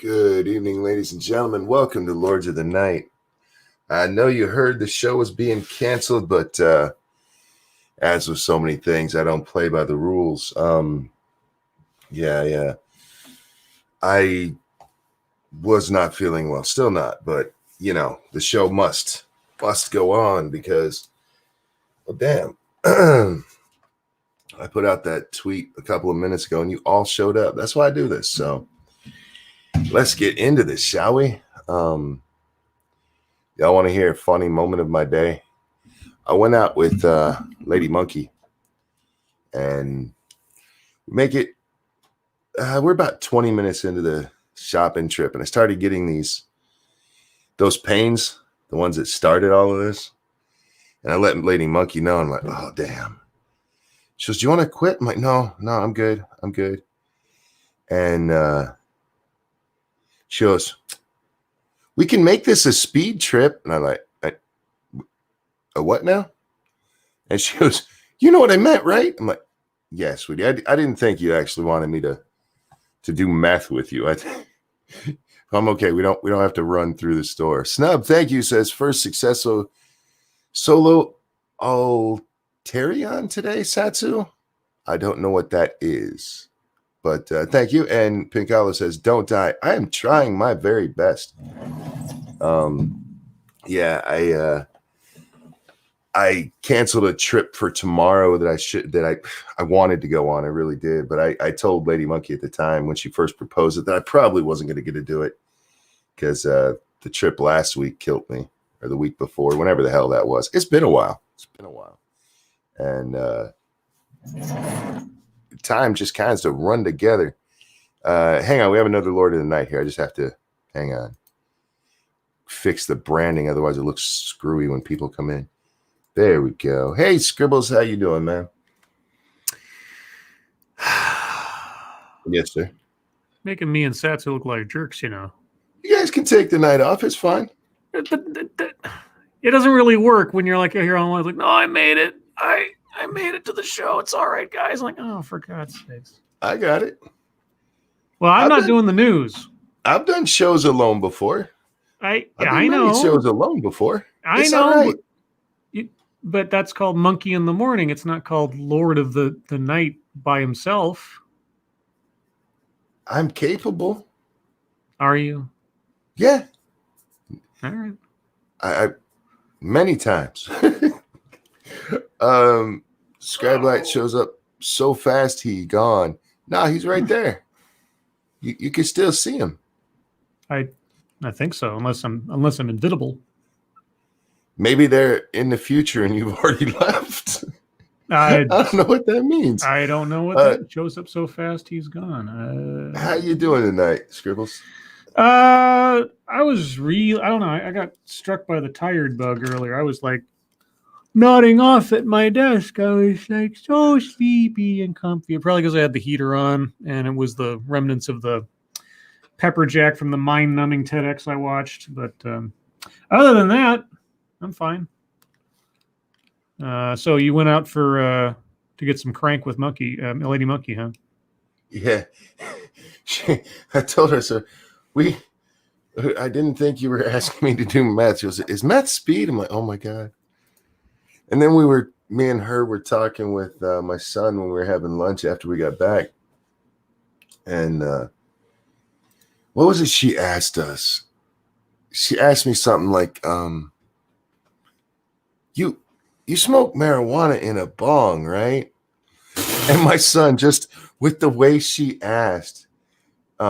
Good evening, ladies and gentlemen. Welcome to Lords of the Night. I know you heard the show was being canceled, but as with so many things, I don't play by the rules. Yeah. I was not feeling well, still not, but you know, the show must go on because, well, damn. I put out that tweet a couple of minutes ago and you all showed up. That's why I do this. So let's get into this, shall we? Y'all want to hear a funny moment of my day? I went out with Lady Monkey and we're about 20 minutes into the shopping trip and I started getting those pains, the ones that started all of this. And I let Lady Monkey know. I'm like, oh, damn. She goes, do you want to quit? I'm like, no, I'm good. And she goes, we can make this a speed trip. And I'm like, a what now? And she goes, you know what I meant, right? I'm like, yes, sweetie. I didn't think you actually wanted me to do meth with you. I'm okay. We don't have to run through the store. Snub, thank you, says first successful solo Alterion today, Satsu. I don't know what that is. But thank you. And Pinkalo says, don't die. I am trying my very best. Yeah, I canceled a trip for tomorrow that I wanted to go on. I really did. But I told Lady Monkey at the time when she first proposed it that I probably wasn't going to get to do it because the trip last week killed me, or the week before, whenever the hell that was. It's been a while. And time just kind of to run together. Hang on, we have another Lord of the Night here. I just have to hang on. Fix the branding, otherwise it looks screwy when people come in. There we go. Hey, Scribbles, how you doing, man? Yes, sir. Making me and Satsu look like jerks, you know. You guys can take the night off. It's fine. It doesn't really work when you're like here online. Like, no, I made it. I made it to the show. It's all right, guys. I'm like, oh, for God's sakes. I got it. Well, I'm not doing the news. I've done shows alone before. I know. Shows alone before. I know. But that's called Monkey in the Morning. It's not called Lord of the Night by himself. I'm capable. Are you? Yeah. All right. I many times. Scribe Light shows up so fast he gone. Nah, he's right there. You can still see him. I think so, unless I'm invisible. Maybe they're in the future and you've already left. I don't know what that means. I don't know what that shows up so fast he's gone. How you doing tonight, Scribbles? I don't know. I got struck by the tired bug earlier. I was like nodding off at my desk. I was like so sleepy and comfy. Probably because I had the heater on and it was the remnants of the pepper jack from the mind-numbing TEDx I watched. But other than that, I'm fine. So you went out to get some crank with Lady Monkey, huh? Yeah. I told her, so I didn't think you were asking me to do math. She was, is math speed? I'm like, oh my God. And then me and her were talking with my son when we were having lunch after we got back. And what was it she asked us? She asked me something like, you smoke marijuana in a bong, right? And my son, just with the way she asked, he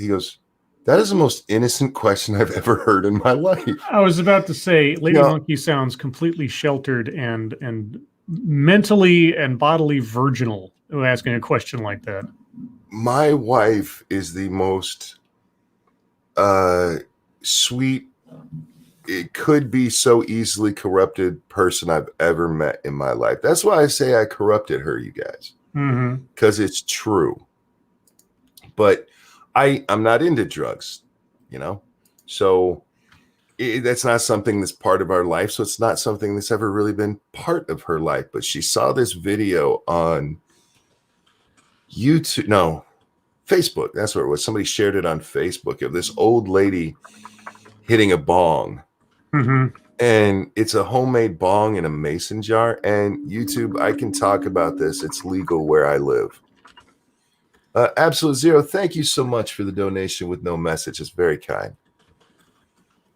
goes, that is the most innocent question I've ever heard in my life. I was about to say, Lady Monkey sounds completely sheltered and mentally and bodily virginal asking a question like that. My wife is the most sweet, it could be so easily corrupted person I've ever met in my life. That's why I say I corrupted her, you guys, because it's true. But I'm not into drugs, you know, so that's not something that's part of our life. So it's not something that's ever really been part of her life. But she saw this video on YouTube, Facebook. That's what it was. Somebody shared it on Facebook of this old lady hitting a bong. Mm-hmm. And it's a homemade bong in a mason jar. And YouTube, I can talk about this. It's legal where I live. Absolute Zero, thank you so much for the donation with no message. It's very kind.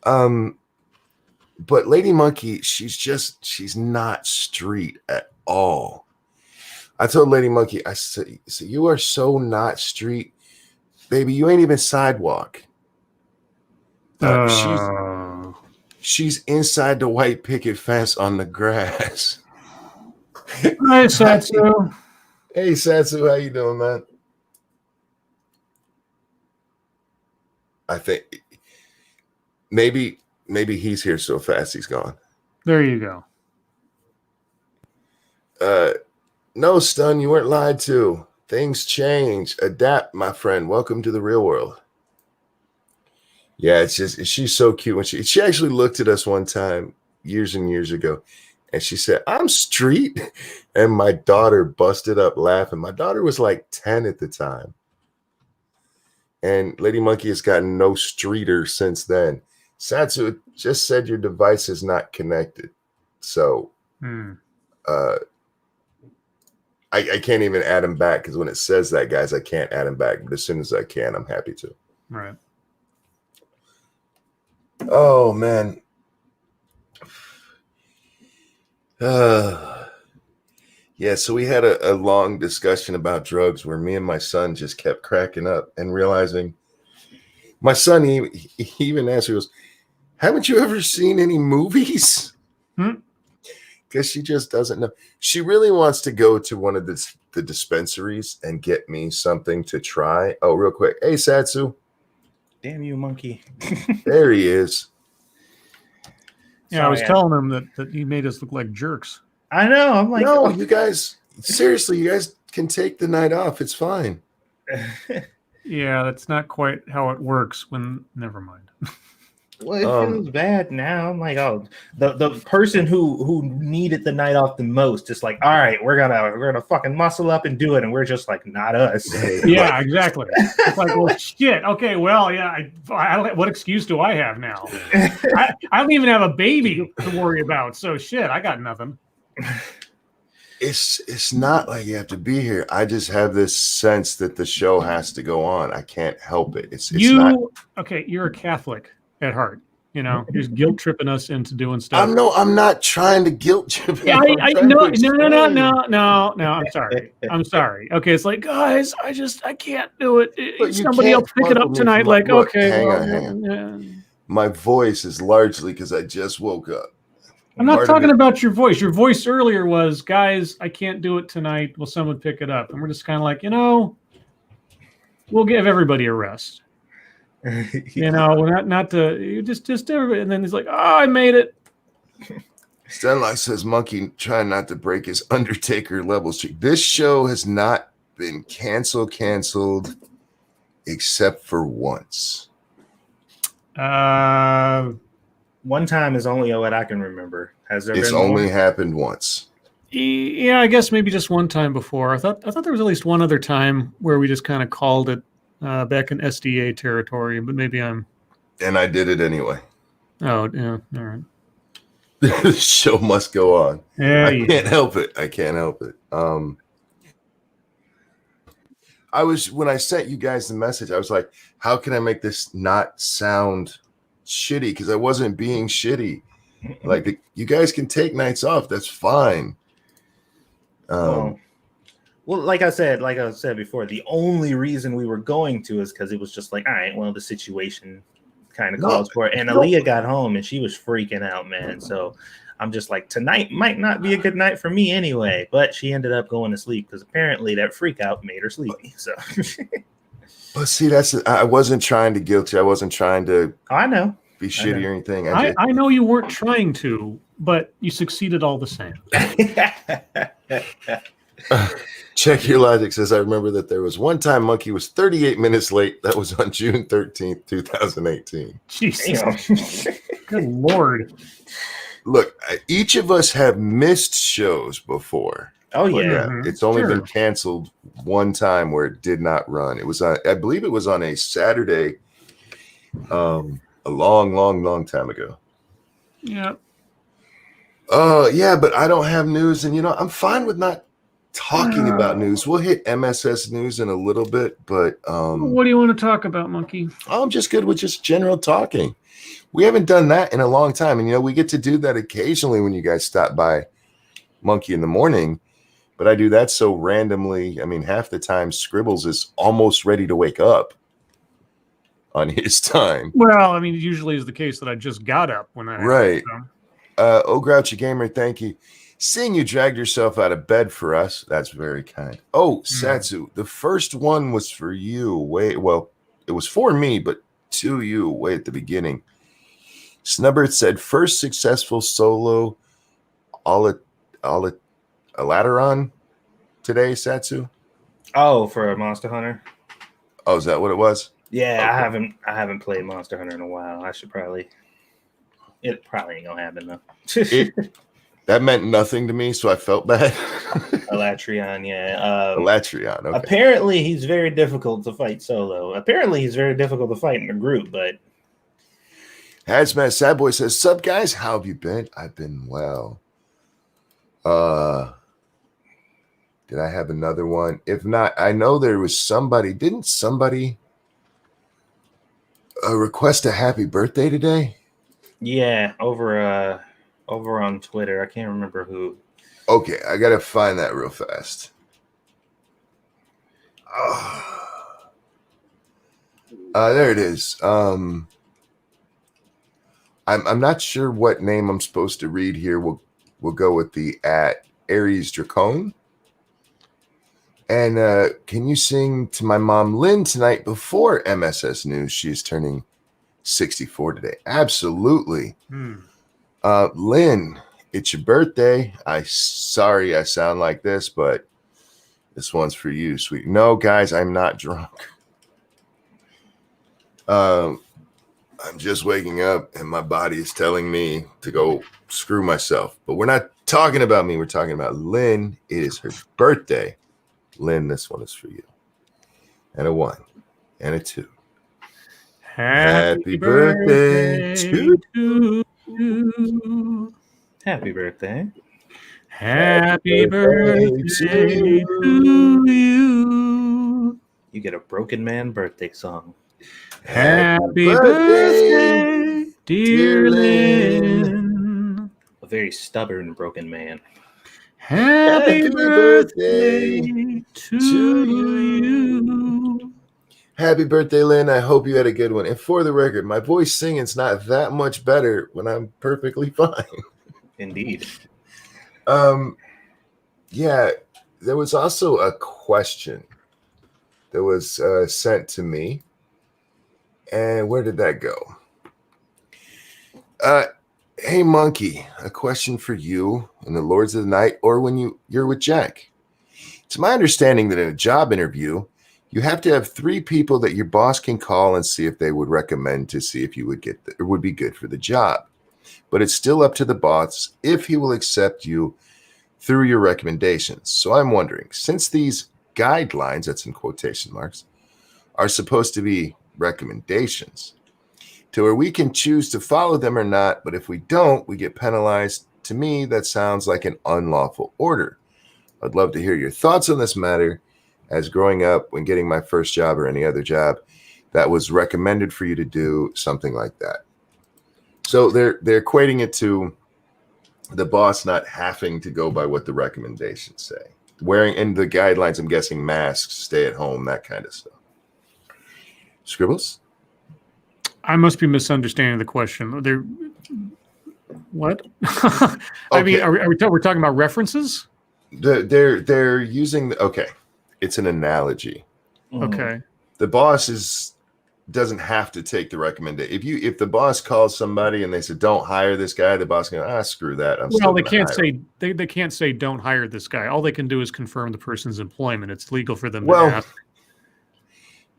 But Lady Monkey, she's not street at all. I told Lady Monkey, I said, you are so not street, baby. You ain't even sidewalk. She's inside the white picket fence on the grass. Hi, Satsu. Hey, Satsu, how you doing, man? I think maybe he's here so fast he's gone. There you go. No, Stun, you weren't lied to. Things change. Adapt, my friend. Welcome to the real world. Yeah, it's just she's so cute. When she actually looked at us one time years and years ago, and she said, "I'm street," and my daughter busted up laughing. My daughter was like 10 at the time, and Lady Monkey has gotten no streeter since then. Satsu, it just said your device is not connected, so I can't even add him back because when it says that, guys, I can't add him back. But as soon as I can, I'm happy to. Right. Oh, man. Yeah, so we had a long discussion about drugs where me and my son just kept cracking up and realizing my son, he even asked me, he goes, haven't you ever seen any movies? Because she just doesn't know. She really wants to go to one of the dispensaries and get me something to try. Oh, real quick. Hey, Satsu. Damn you, monkey. There he is. Yeah, I was telling him that he made us look like jerks. I know. I'm like, no, you guys, seriously, you guys can take the night off. It's fine. Yeah, that's not quite how it works never mind. Well, it feels bad now. I'm like, oh, the person who needed the night off the most, just like, all right, we're gonna fucking muscle up and do it, and we're just like, not us. Yeah, exactly. It's like, well, shit. Okay, well, yeah. What excuse do I have now? I don't even have a baby to worry about. So shit, I got nothing. It's not like you have to be here. I just have this sense that the show has to go on. I can't help it. It's not. Okay, you're a Catholic at heart, you're guilt tripping us into doing stuff. I'm not trying to guilt trip. Yeah, no. I'm sorry. Okay, it's like, guys, I can't do it. Somebody else pick it up tonight. Like, look, okay, hang on. Yeah. My voice is largely because I just woke up. I'm not talking about your voice. Your voice earlier was, guys, I can't do it tonight. Will someone pick it up? And we're just kind of like, we'll give everybody a rest. Not to just everybody. And then he's like, oh, I made it. Stenlock says, Monkey trying not to break his Undertaker level streak. This show has not been canceled except for once. One time is only what I can remember. Has there been? It's only happened once. Yeah, I guess maybe just one time before. I thought there was at least one other time where we just kind of called it back in SDA territory, but maybe I'm. And I did it anyway. Oh, yeah. All right. The show must go on. Yeah, I can't help it. When I sent you guys the message, I was like, how can I make this not sound shitty? Because I wasn't being shitty. Like, you guys can take nights off. That's fine. Well, like I said before, the only reason we were going to is because it was just like, all right, well, the situation kind of calls for it. And Aaliyah got home and she was freaking out, man. So I'm just like, tonight might not be a good night for me anyway. But she ended up going to sleep because apparently that freak out made her sleepy. So, but see, I wasn't trying to guilt you. I wasn't trying to. I know. Be shitty or anything. I know you weren't trying to, but you succeeded all the same. Check Your Logic says, I remember that there was one time Monkey was 38 minutes late. That was on June 13th, 2018. Jesus. Good Lord. Look, each of us have missed shows before. Oh But yeah. yeah, it's only been Sure. canceled one time where it did not run. It was on, I believe it was on a Saturday, a long time ago. Yeah. Yeah, but I don't have news, and I'm fine with not talking about news. We'll hit MSS news in a little bit, but What do you want to talk about, Monkey? I'm just good with just general talking. We haven't done that in a long time, and we get to do that occasionally when you guys stop by Monkey in the Morning. But I do that so randomly. I mean, half the time Scribbles is almost ready to wake up on his time. Well, I mean, it usually is the case that I just got up when that Right. happened. So. Oh, Grouchy Gamer, thank you. Seeing you dragged yourself out of bed for us, that's very kind. Oh, Satsu, the first one was for you. Well, it was for me, but to you way at the beginning. Snubbert said, first successful solo Alateron today, Satsu? Oh, for a Monster Hunter. Oh, is that what it was? Yeah, Okay. I haven't played Monster Hunter in a while. I should probably. It probably ain't gonna happen though. That meant nothing to me, so I felt bad. Alatrion, yeah. Alatrion, okay. Apparently, he's very difficult to fight solo. Apparently, he's very difficult to fight in a group, but. Hazmat Sad Boy says, sup guys, how have you been? I've been well. Did I have another one? If not, I know there was somebody. Didn't somebody request a happy birthday today? Yeah, over on Twitter. I can't remember who. Okay, I gotta find that real fast. There it is. I'm not sure what name I'm supposed to read here. We'll go with the @Aries Dracone. And can you sing to my mom Lynn tonight before MSS News? She's turning 64 today. Absolutely. Lynn, it's your birthday. Sorry I sound like this, but this one's for you, sweet. No, guys, I'm not drunk. I'm just waking up and my body is telling me to go screw myself. But we're not talking about me. We're talking about Lynn. It is her birthday. Lynn, this one is for you. And a 1 and a 2. Happy birthday to you. Happy birthday. Happy birthday to you. You get a Broken Man birthday song. Happy birthday, dear Lynn. A very stubborn broken man. Happy birthday to you. Happy birthday, Lynn. I hope you had a good one. And for the record, my voice singing's not that much better when I'm perfectly fine. Indeed. Yeah, there was also a question that was sent to me. And where did that go? Hey, Monkey, a question for you in the Lords of the Night or when you're with Jack. It's my understanding that in a job interview, you have to have 3 people that your boss can call and see if they would recommend to see if you would get or would be good for the job. But it's still up to the boss if he will accept you through your recommendations. So I'm wondering, since these guidelines, that's in quotation marks, are supposed to be recommendations, to where we can choose to follow them or not, but if we don't, we get penalized. To me, that sounds like an unlawful order. I'd love to hear your thoughts on this matter, as growing up, when getting my first job or any other job, that was recommended for you to do something like that. So they're equating it to the boss not having to go by what the recommendations say. Wearing, in the guidelines, I'm guessing masks, stay at home, that kind of stuff. Scribbles? I must be misunderstanding the question. What? I mean, we're talking about references? They're using okay. It's an analogy. Okay. The boss doesn't have to take the recommendation. If the boss calls somebody and they said don't hire this guy, the boss can screw that. They can't say they can't say don't hire this guy. All they can do is confirm the person's employment. It's legal for them to ask.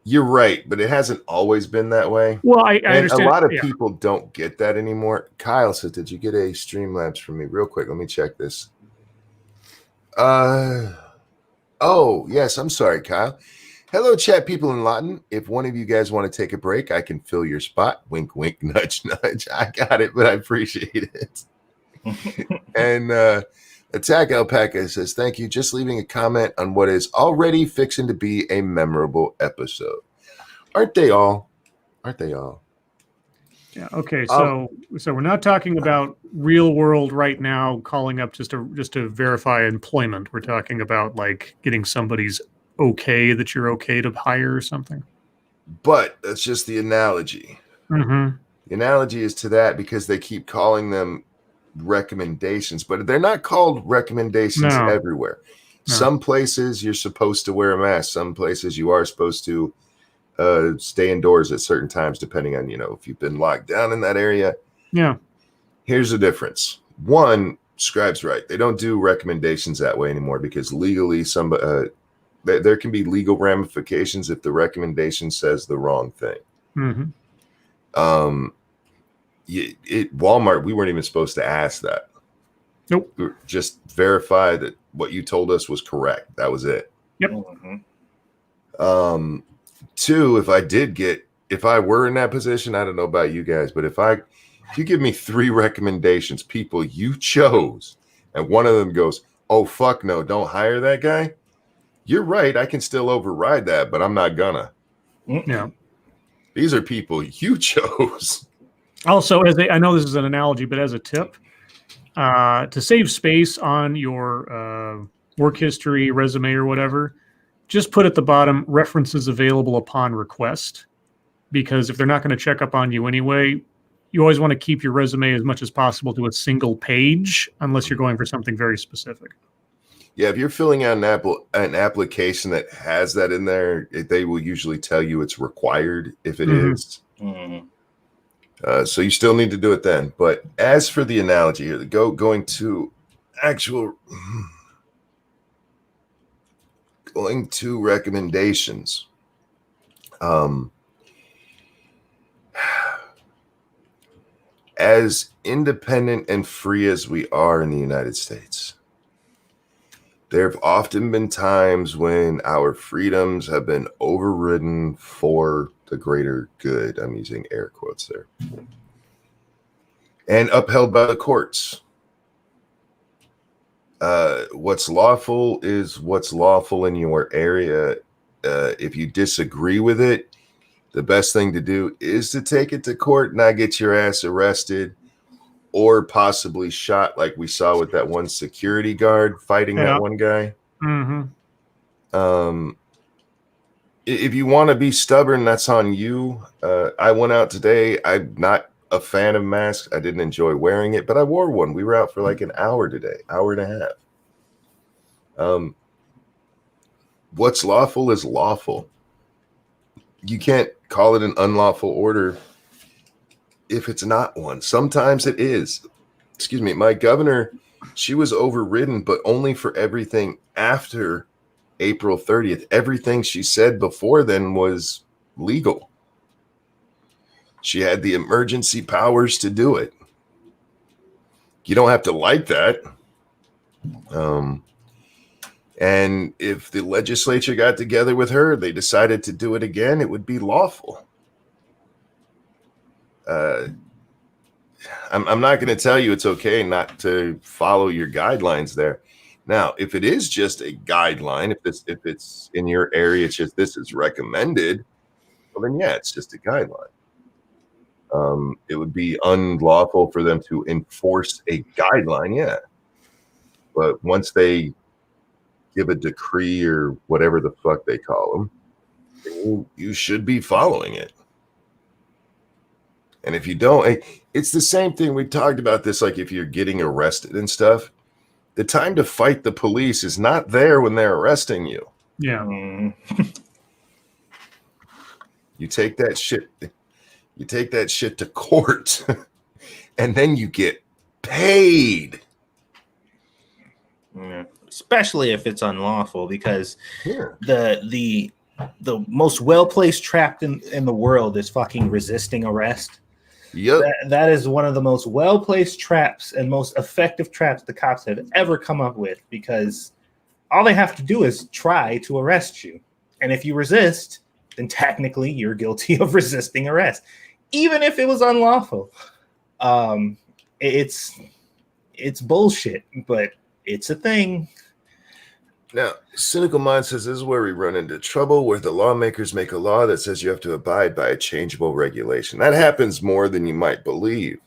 You're right, but it hasn't always been that way. Well, I understand. A lot of people don't get that anymore. Kyle said, did you get a Streamlabs from me? Real quick, let me check this. Oh, yes. I'm sorry, Kyle. Hello, chat people in LotN. If one of you guys want to take a break, I can fill your spot. Wink, wink, nudge, nudge. I got it, but I appreciate it. And Attack Alpaca says, thank you. Just leaving a comment on what is already fixing to be a memorable episode. Aren't they all? Aren't they all? Yeah. Okay. So we're not talking about real world right now. Calling up just to verify employment. We're talking about like getting somebody's okay that you're okay to hire or something. But that's just the analogy. Mm-hmm. The analogy is to that because they keep calling them recommendations, but they're not called recommendations everywhere. No. Some places you're supposed to wear a mask. Some places you are supposed to stay indoors at certain times, depending on, if you've been locked down in that area. Yeah. Here's the difference. One, Scribe's right. They don't do recommendations that way anymore because legally there can be legal ramifications if the recommendation says the wrong thing. Mm-hmm. Walmart, we weren't even supposed to ask that. Nope. Just verify that what you told us was correct. That was it. Yep. Mm-hmm. Two, if I were in that position, I don't know about you guys, but if you give me 3 recommendations, people you chose, and one of them goes, oh, fuck no, don't hire that guy. You're right. I can still override that, but I'm not gonna. Yeah. These are people you chose. Also, I know this is an analogy, but as a tip, to save space on your work history, resume, or whatever, just put at the bottom references available upon request, because if they're not going to check up on you anyway, you always want to keep your resume as much as possible to a single page, unless you're going for something very specific. Yeah, if you're filling out an application that has that in there, they will usually tell you it's required if it is. Mm-hmm. So you still need to do it then. But as for the analogy here, going to recommendations. As independent and free as we are in the United States, there have often been times when our freedoms have been overridden for the greater good. I'm using air quotes there. And upheld by the courts. What's lawful is what's lawful in your area. If you disagree with it, the best thing to do is to take it to court, not get your ass arrested or possibly shot, like we saw with that one security guard fighting that one guy. Mm-hmm. If you want to be stubborn, that's on you. I went out today. I'm not a fan of masks. I didn't enjoy wearing it, but I wore one. We were out for like an hour today, hour and a half. What's lawful is lawful. You can't call it an unlawful order if it's not one. Sometimes it is. Excuse me. My governor, she was overridden, but only for everything after April 30th. Everything she said before then was legal. She had the emergency powers to do it. You don't have to like that. And if the legislature got together with her, they decided to do it again, it would be lawful. I'm not going to tell you it's okay not to follow your guidelines there. Now, if it is just a guideline, if it's in your area, it's just this is recommended, well then yeah, it's just a guideline. It would be unlawful for them to enforce a guideline, yeah. But once they give a decree or whatever the fuck they call them, you should be following it. And if you don't, it's the same thing. We talked about this, like if you're getting arrested and stuff, the time to fight the police is not there when they're arresting you. Yeah. You take that shit to court and then you get paid. Yeah. Especially if it's unlawful, because the most well-placed trap in the world is fucking resisting arrest. Yep. That is one of the most well-placed traps and most effective traps the cops have ever come up with, because all they have to do is try to arrest you. And if you resist, then technically you're guilty of resisting arrest, even if it was unlawful. It's bullshit, but it's a thing. Now, Cynical Mind says this is where we run into trouble, where the lawmakers make a law that says you have to abide by a changeable regulation. That happens more than you might believe.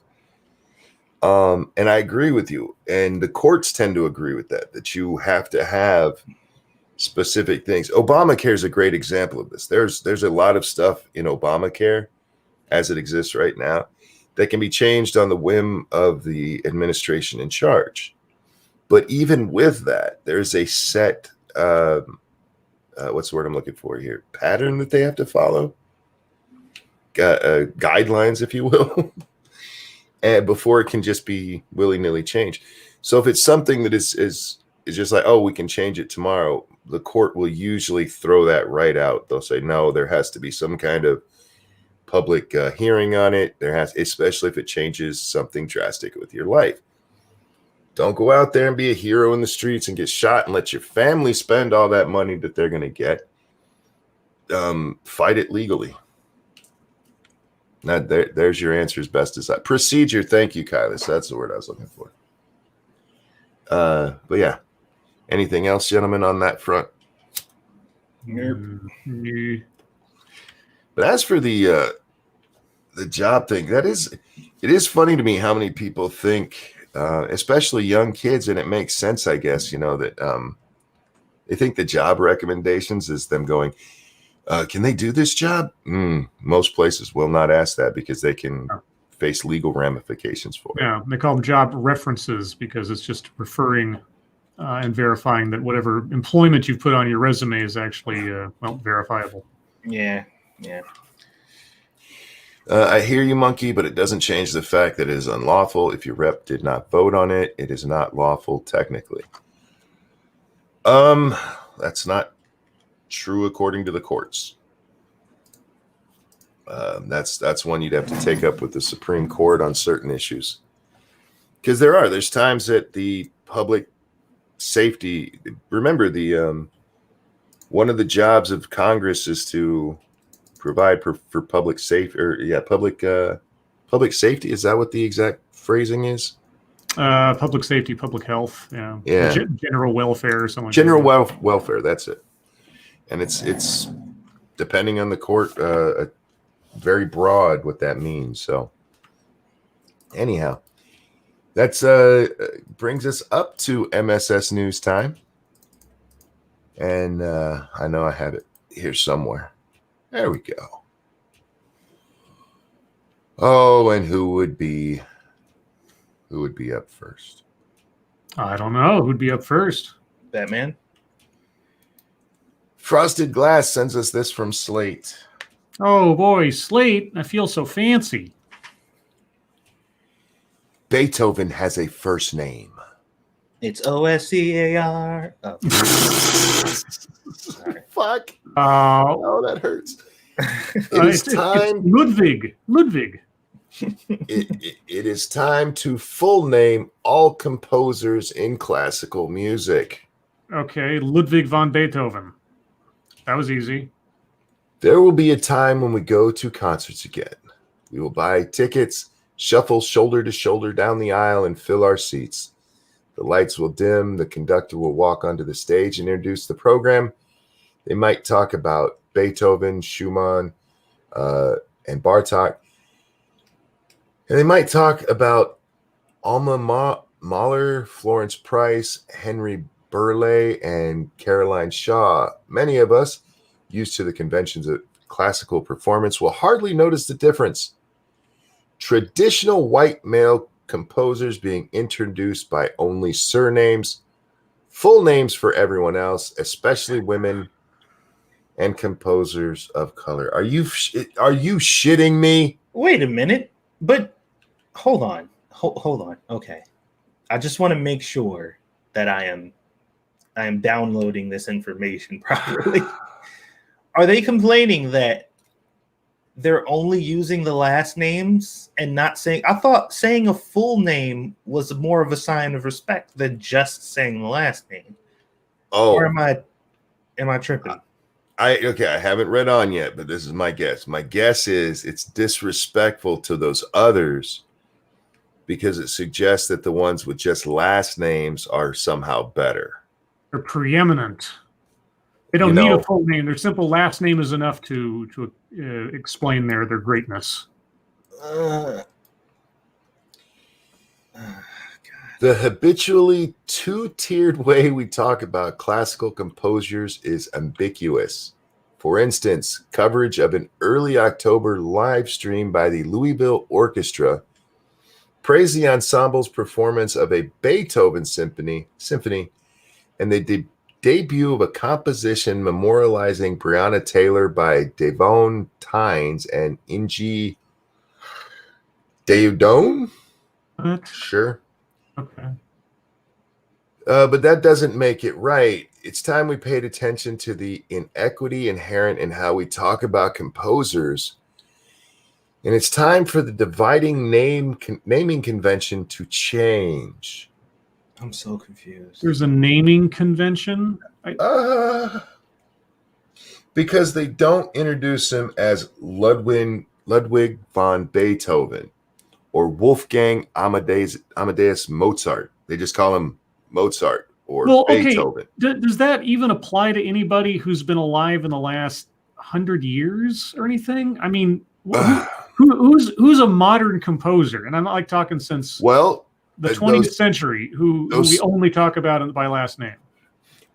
And I agree with you. And the courts tend to agree with that you have to have specific things. Obamacare is a great example of this. There's a lot of stuff in Obamacare as it exists right now that can be changed on the whim of the administration in charge. But even with that, there's a set, what's the word I'm looking for here? Pattern that they have to follow, guidelines, if you will, and before it can just be willy-nilly changed. So if it's something that is just like, oh, we can change it tomorrow, the court will usually throw that right out. They'll say, no, there has to be some kind of public hearing on it. Especially if it changes something drastic with your life. Don't go out there and be a hero in the streets and get shot and let your family spend all that money that they're going to get. Fight it legally. Now, there's your answer as best as I. Procedure. Thank you, Kylis. That's the word I was looking for. But yeah. Anything else, gentlemen, on that front? Mm-hmm. But as for the job thing, it is funny to me how many people think, especially young kids, and it makes sense, I guess, that they think the job recommendations is them going, can they do this job? Most places will not ask that because they can face legal ramifications for it. Yeah, they call them job references because it's just referring and verifying that whatever employment you've put on your resume is actually, verifiable. Yeah. I hear you, Monkey, but it doesn't change the fact that it is unlawful. If your rep did not vote on it, it is not lawful technically. That's not true according to the courts. That's one you'd have to take up with the Supreme Court on certain issues. Because there's times that the public safety, remember one of the jobs of Congress is to provide for public safety, public safety. Is that what the exact phrasing is? Public safety, public health, yeah. General welfare or something. General welfare, that's it. And it's depending on the court, very broad what that means. So anyhow, that's brings us up to MSS news time. And I know I have it here somewhere. There we go. Oh, and who would be up first? I don't know. Who'd be up first? Batman. Frosted Glass sends us this from Slate. Oh boy, Slate! I feel so fancy. Beethoven has a first name. It's OSCAR. Oh. Sorry. Fuck. Oh, that hurts. It's time. Ludwig. It is time to full name all composers in classical music. Okay, Ludwig von Beethoven. That was easy. There will be a time when we go to concerts again. We will buy tickets, shuffle shoulder to shoulder down the aisle, and fill our seats. The lights will dim. The conductor will walk onto the stage and introduce the program. They might talk about Beethoven, Schumann, and Bartok. And they might talk about Alma Mahler, Florence Price, Henry Burleigh, and Caroline Shaw. Many of us, used to the conventions of classical performance, will hardly notice the difference. Traditional white male composers being introduced by only surnames, full names for everyone else, especially women and composers of color. Are you shitting me? Wait a minute, but hold on. Okay, I just want to make sure that I am downloading this information properly. Are they complaining that they're only using the last names and not saying? I thought saying a full name was more of a sign of respect than just saying the last name. Or Oh, am I tripping? I haven't read on yet, but this is my guess. My guess is it's disrespectful to those others because it suggests that the ones with just last names are somehow better. They're preeminent. They don't need a full name. Their simple last name is enough to explain their greatness. The habitually two-tiered way we talk about classical composers is ambiguous. For instance, coverage of an early October live stream by the Louisville Orchestra praised the ensemble's performance of a Beethoven symphony and the debut of a composition memorializing Breonna Taylor by Devon Tynes and Ingi Deudon. What? Sure. Okay. But that doesn't make it right. It's time we paid attention to the inequity inherent in how we talk about composers. And it's time for the dividing naming convention to change. I'm so confused. There's a naming convention. Because they don't introduce him as Ludwig von Beethoven or Wolfgang Amadeus Mozart. They just call him Mozart or Beethoven. Okay. Does that even apply to anybody who's been alive in the last 100 years or anything? I mean, who's a modern composer? And I'm not like talking since the 20th century who we only talk about by last name.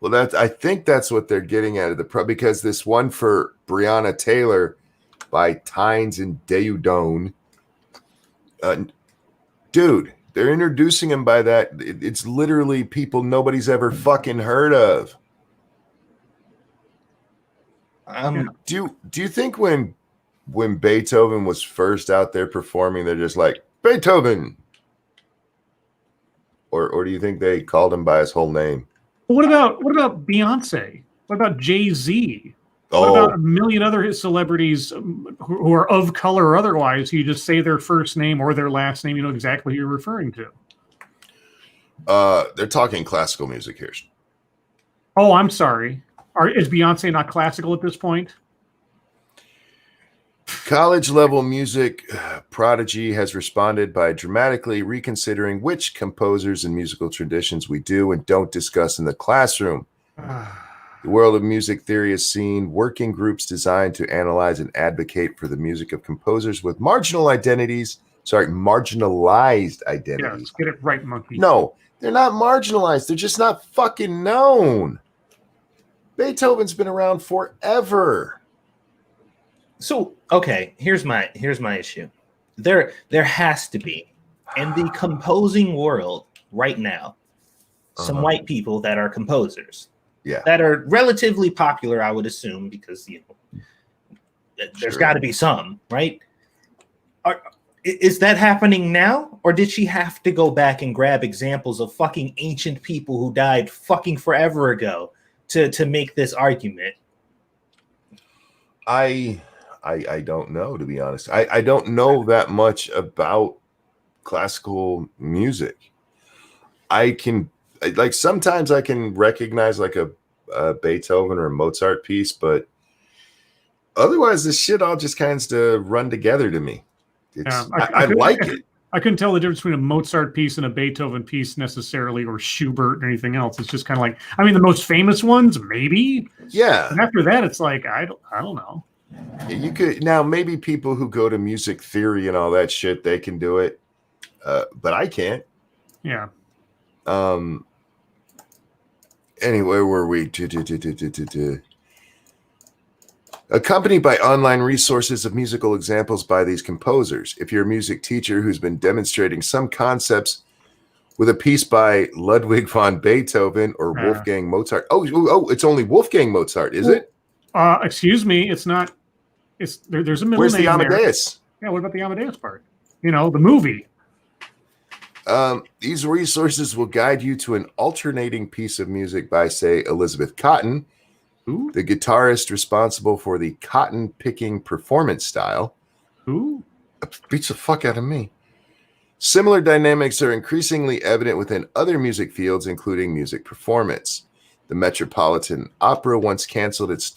Well, I think that's what they're getting at because this one for Breonna Taylor by Tynes and Deudon, dude, they're introducing him by that. It's literally people nobody's ever fucking heard of. Do you think when Beethoven was first out there performing, they're just like Beethoven, or do you think they called him by his whole name? What about Beyonce? What about Jay-Z? What about a million other celebrities who are of color or otherwise? You just say their first name or their last name, you know exactly who you're referring to. They're talking classical music here. Oh, I'm sorry. Is Beyonce not classical at this point? College level music prodigy has responded by dramatically reconsidering which composers and musical traditions we do and don't discuss in the classroom. The world of music theory has seen working groups designed to analyze and advocate for the music of composers with marginalized identities. Yes, get it right, monkey. No, they're not marginalized. They're just not fucking known. Beethoven's been around forever. So, okay, here's my issue. There has to be in the composing world right now some white people that are composers. Yeah. That are relatively popular, I would assume, because there's got to be some, right? Is that happening now, or did she have to go back and grab examples of fucking ancient people who died fucking forever ago to make this argument? I don't know, to be honest. I don't know that much about classical music. Sometimes I can recognize like a Beethoven or a Mozart piece, but otherwise this shit all just kind of run together to me. I like it. I couldn't tell the difference between a Mozart piece and a Beethoven piece necessarily, or Schubert or anything else. It's just kind of like, I mean, the most famous ones, maybe. Yeah. And after that, it's like, I don't know. You could now maybe people who go to music theory and all that shit, they can do it, but I can't. Yeah. Anyway, where were we? Accompanied by online resources of musical examples by these composers. If you're a music teacher who's been demonstrating some concepts with a piece by Ludwig von Beethoven or Wolfgang Mozart. Oh, it's only Wolfgang Mozart, is it? Excuse me, it's not. It's there's a middle Where's name. the Amadeus? Yeah, what about the Amadeus part? The movie. These resources will guide you to an alternating piece of music by, say, Elizabeth Cotten, the guitarist responsible for the cotton picking performance style. Who? Beats the fuck out of me. Similar dynamics are increasingly evident within other music fields, including music performance. The Metropolitan Opera once canceled its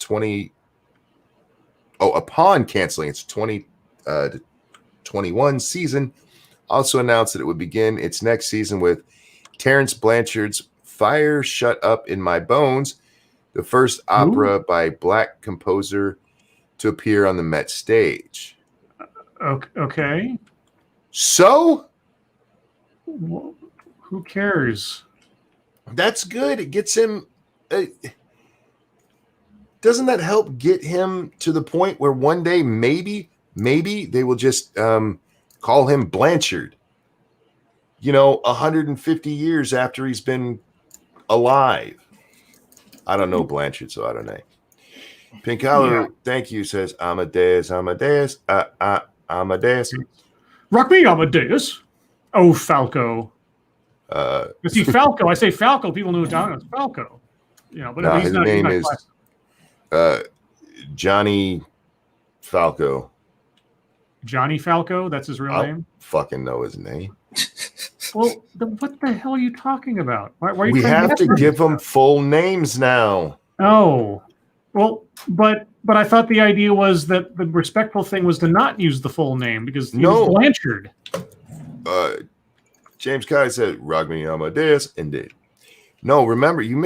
upon canceling its 2021 season, also announced that it would begin its next season with Terence Blanchard's Fire Shut Up in My Bones, the first opera by Black composer to appear on the Met stage. Okay. So? Who cares? That's good. It gets him... doesn't that help get him to the point where one day maybe they will just call him Blanchard? 150 years after he's been alive. I don't know Blanchard, so I don't know. Pinkalo, thank you, says Amadeus. Amadeus. Rock me, Amadeus. Oh, Falco. See, Falco. I say Falco. People know what I'm talking about. It's Falco. But his name is Johnny Falco. Johnny Falco. That's his real name. Fucking know his name. Well, what the hell are you talking about? Why are you we have to give them full names now. Oh, well, but I thought the idea was that the respectful thing was to not use the full name because he was Blanchard. James Kai said, "Ragni Amadeus," indeed. No, remember, you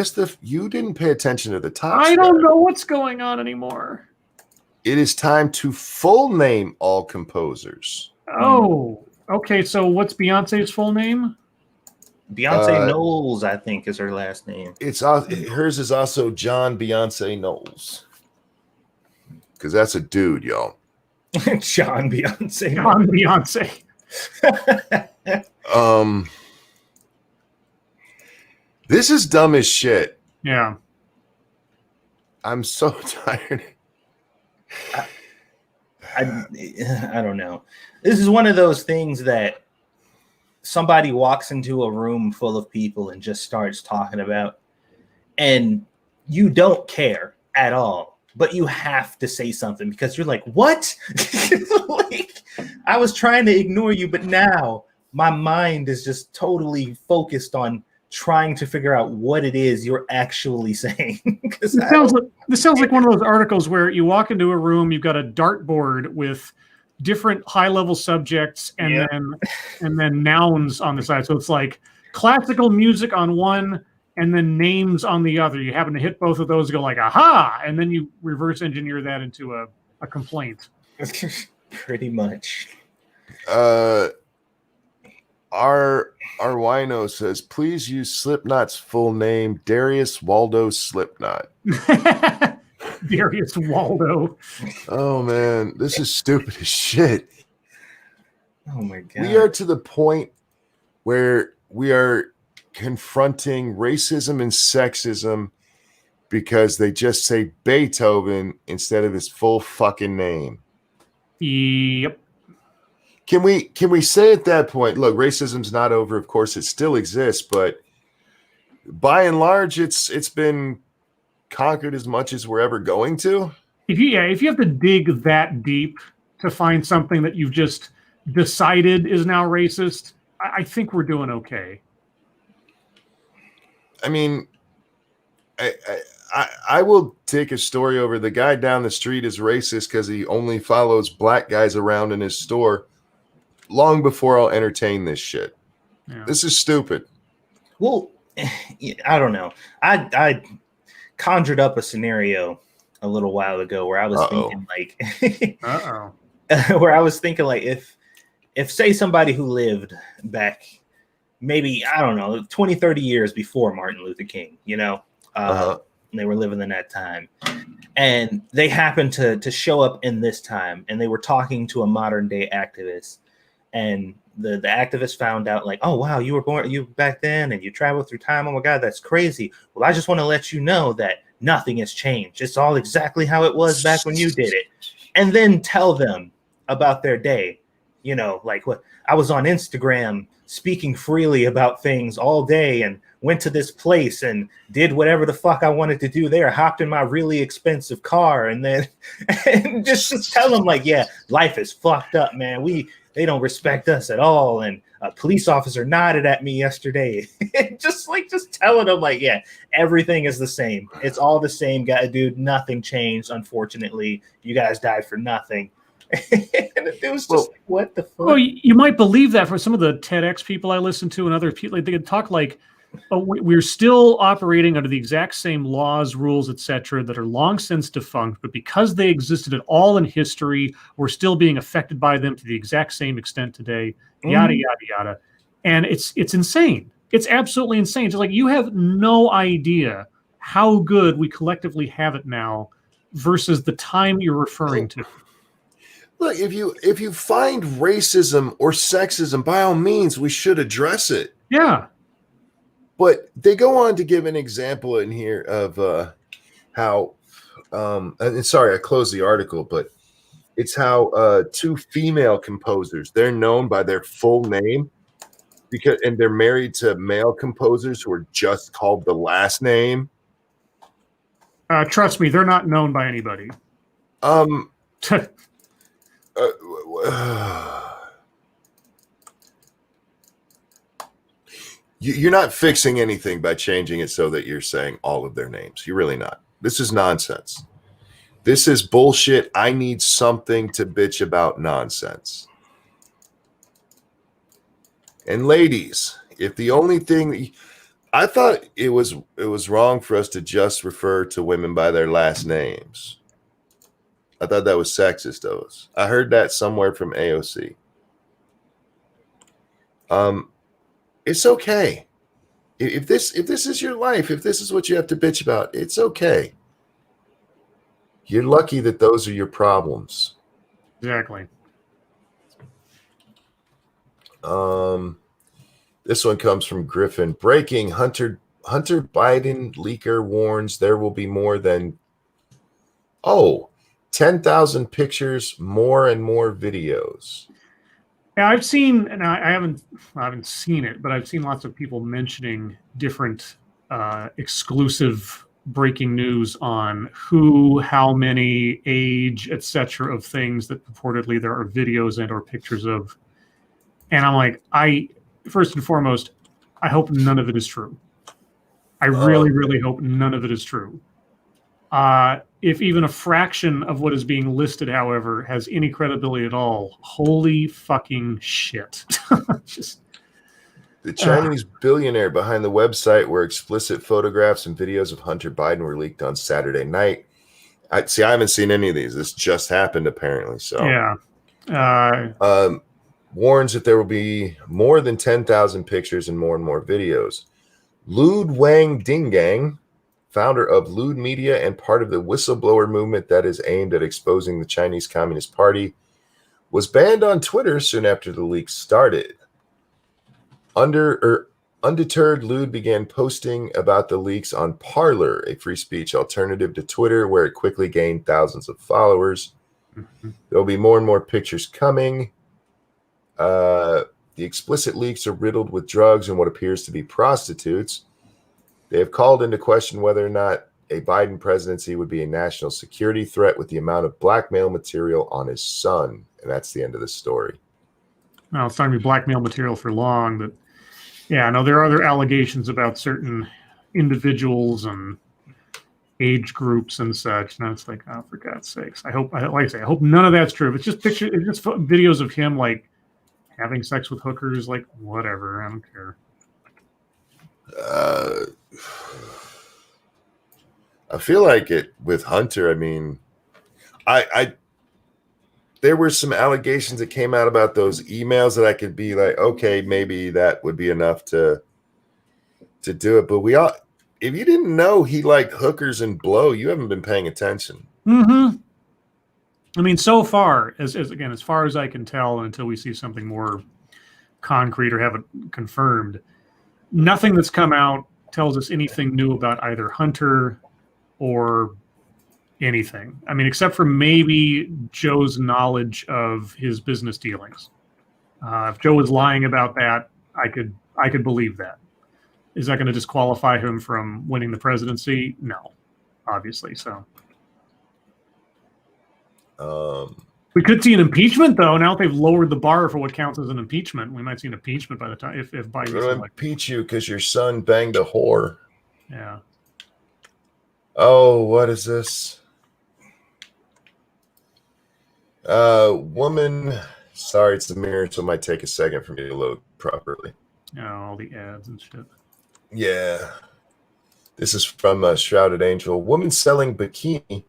didn't pay attention to the top. I don't know what's going on anymore. It is time to full name all composers. Oh, okay. So what's Beyonce's full name? Beyonce Knowles, I think, is her last name. Hers is also John Beyonce Knowles. Because that's a dude, y'all. John Beyonce. John Beyonce. This is dumb as shit. Yeah. I'm so tired. I don't know. This is one of those things that somebody walks into a room full of people and just starts talking about, and you don't care at all, but you have to say something because you're like, what? I was trying to ignore you, but now my mind is just totally focused on trying to figure out what it is you're actually saying. This sounds like one of those articles where you walk into a room, you've got a dartboard with different high-level subjects and then nouns on the side. So it's like classical music on one and then names on the other. You happen to hit both of those, go like, aha, and then you reverse engineer that into a complaint. Pretty much. Our wino says, please use Slipknot's full name, Darius Waldo Slipknot. Darius Waldo. Oh man, this is stupid as shit. Oh my god. We are to the point where we are confronting racism and sexism because they just say Beethoven instead of his full fucking name. Yep. Can we say at that point, look, racism's not over, of course it still exists, but by and large it's been conquered as much as we're ever going to? If you have to dig that deep to find something that you've just decided is now racist, I think we're doing okay. I mean, I will take a story over. The guy down the street is racist because he only follows black guys around in his store long before I'll entertain this shit. Yeah. This is stupid. Well, I don't know. I conjured up a scenario a little while ago where I was thinking like, where I was thinking like, if say somebody who lived back maybe, I don't know, 20, 30 years before Martin Luther King, they were living in that time, and they happened to show up in this time, and they were talking to a modern day activist, and the activist found out like, oh wow, you were back then and you traveled through time. Oh my God, that's crazy. Well, I just want to let you know that nothing has changed. It's all exactly how it was back when you did it. And then tell them about their day. Like what I was on Instagram speaking freely about things all day and went to this place and did whatever the fuck I wanted to do there, hopped in my really expensive car, and then and just tell them like, yeah, life is fucked up, man. They don't respect us at all. And a police officer nodded at me yesterday. just telling them like, yeah, everything is the same. It's all the same guy, dude. Nothing changed. Unfortunately, you guys died for nothing. And it was just like, what the fuck? Well, you might believe that for some of the TEDx people I listen to and other people. They could talk like, oh, we're still operating under the exact same laws, rules, etc., that are long since defunct, but because they existed at all in history, we're still being affected by them to the exact same extent today. Yada yada yada, and it's insane. It's absolutely insane. Just like you have no idea how good we collectively have it now versus the time you're referring to. Look, if you find racism or sexism, by all means, we should address it. Yeah. But they go on to give an example in here of how, and sorry, I closed the article, but it's how two female composers, they're known by their full name and they're married to male composers who are just called the last name. Trust me, they're not known by anybody. You're not fixing anything by changing it so that you're saying all of their names. You're really not. This is nonsense. This is bullshit. I need something to bitch about nonsense. And ladies, if the only thing I thought it was wrong for us to just refer to women by their last names. I thought that was sexist of us. I heard that somewhere from AOC. It's okay. If this is your life, if this is what you have to bitch about, it's okay. You're lucky that those are your problems. Exactly. This one comes from Griffin. Breaking: Hunter Biden leaker warns there will be more than 10,000 pictures, more and more videos. Yeah, I've seen, and I haven't seen it, but I've seen lots of people mentioning different exclusive breaking news on who, how many, age, etc. of things that purportedly there are videos and or pictures of. And I'm like, first and foremost, I hope none of it is true. I really, really hope none of it is true. If even a fraction of what is being listed, however, has any credibility at all, holy fucking shit. The Chinese billionaire behind the website where explicit photographs and videos of Hunter Biden were leaked on Saturday night. I haven't seen any of these. This just happened, apparently. So yeah. Warns that there will be more than 10,000 pictures and more videos. Lud Wang Dingang, founder of Lud Media and part of the whistleblower movement that is aimed at exposing the Chinese Communist Party, was banned on Twitter soon after the leaks started. Undeterred, Lud began posting about the leaks on Parler, a free speech alternative to Twitter, where it quickly gained thousands of followers. Mm-hmm. There will be more and more pictures coming. The explicit leaks are riddled with drugs and what appears to be prostitutes. They have called into question whether or not a Biden presidency would be a national security threat with the amount of blackmail material on his son. And that's the end of the story. Well, it's not going to be blackmail material for long, but yeah, no, there are other allegations about certain individuals and age groups and such. And it's like, oh, for God's sakes. I hope none of that's true. If it's just pictures, it's just videos of him like having sex with hookers, like whatever. I don't care. I feel like it with Hunter. I mean, there were some allegations that came out about those emails that I could be like, okay, maybe that would be enough to do it. But if you didn't know he liked hookers and blow, you haven't been paying attention. Mm-hmm. I mean, so far, as far as I can tell, until we see something more concrete or have it confirmed, nothing that's come out tells us anything new about either Hunter or anything. I mean, except for maybe Joe's knowledge of his business dealings. If Joe was lying about that, I could believe that. Is that going to disqualify him from winning the presidency? No, obviously. So. We could see an impeachment, though. Now that they've lowered the bar for what counts as an impeachment, we might see an impeachment by the time if We're Biden's going to elected. impeach you because your son banged a whore. Yeah. Oh, what is this? Woman. Sorry, it's the mirror, so it might take a second for me to load properly. All the ads and shit. Yeah. This is from Shrouded Angel. Woman selling bikini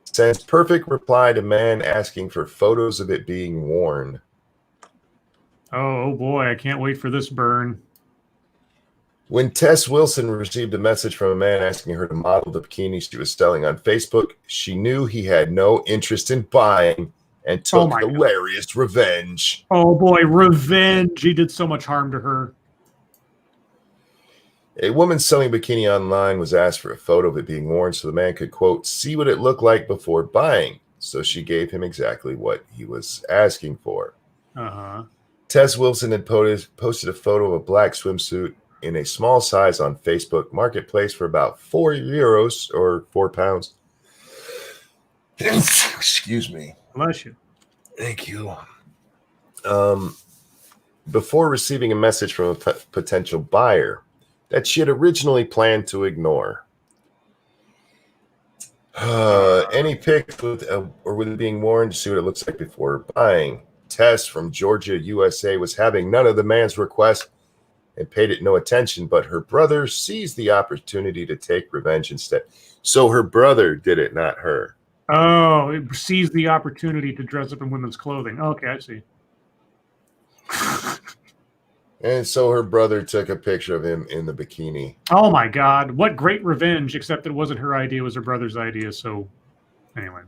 sends perfect reply to man asking for photos of it being worn. Oh boy, I can't wait for this burn. When Tess Wilson received a message from a man asking her to model the bikini she was selling on Facebook, she knew he had no interest in buying and took hilarious revenge. Oh boy, revenge. He did so much harm to her. A woman selling bikini online was asked for a photo of it being worn so the man could, quote, see what it looked like before buying. So she gave him exactly what he was asking for. Uh-huh. Tess Wilson had posted a photo of a black swimsuit in a small size on Facebook Marketplace for about €4 or £4. Excuse me. Bless you. Thank you. Before receiving a message from a potential buyer that she had originally planned to ignore. Any pics with it being worn to see what it looks like before buying. Tess from Georgia, USA was having none of the man's requests and paid it no attention, but her brother seized the opportunity to take revenge instead. So her brother did it, not her. Oh, it seized the opportunity to dress up in women's clothing. Okay, I see. And so her brother took a picture of him in the bikini. Oh my God. What great revenge, except it wasn't her idea, it was her brother's idea. So anyway.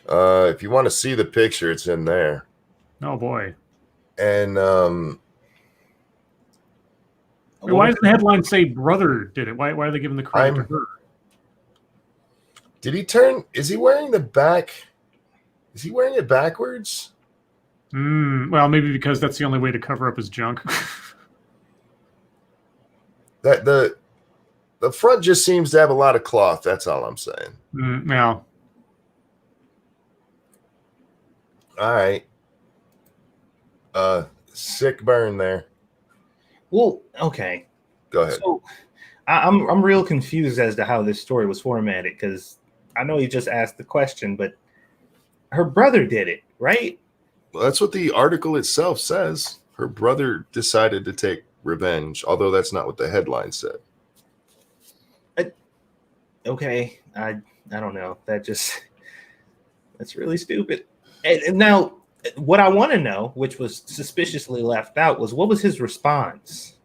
If you want to see the picture, it's in there. Oh boy. And why does the headline say brother did it? Why are they giving the credit to her? Did he turn? Is he wearing the back? Is he wearing it backwards? Well, maybe because that's the only way to cover up his junk. That the front just seems to have a lot of cloth. That's all I'm saying. Yeah. All right. Sick burn there. Well, okay. Go ahead. So I'm real confused as to how this story was formatted because I know you just asked the question, but her brother did it, right? Well, that's what the article itself says. Her brother decided to take revenge, although that's not what the headline said. Okay, I don't know. That's really stupid. And now, what I want to know, which was suspiciously left out, was what was his response?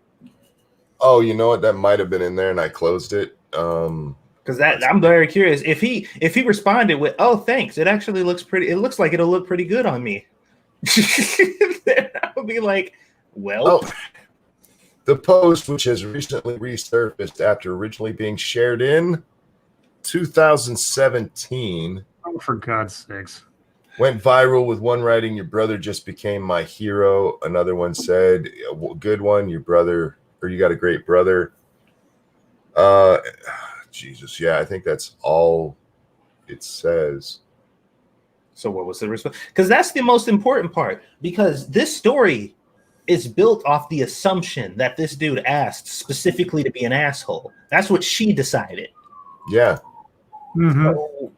Oh, you know what? That might have been in there, and I closed it. Because I'm very curious. If he responded with, "Oh, thanks," it actually looks pretty. It looks like it'll look pretty good on me. Then I would be like, well. Oh, the post, which has recently resurfaced after originally being shared in 2017. Oh, for God's sakes. Went viral with one writing, "Your brother just became my hero." Another one said, "Good one, your brother, or you got a great brother." Jesus, yeah, I think that's all it says. So what was the response? Because that's the most important part. Because this story is built off the assumption that this dude asked specifically to be an asshole. That's what she decided. Yeah. Mm-hmm. So,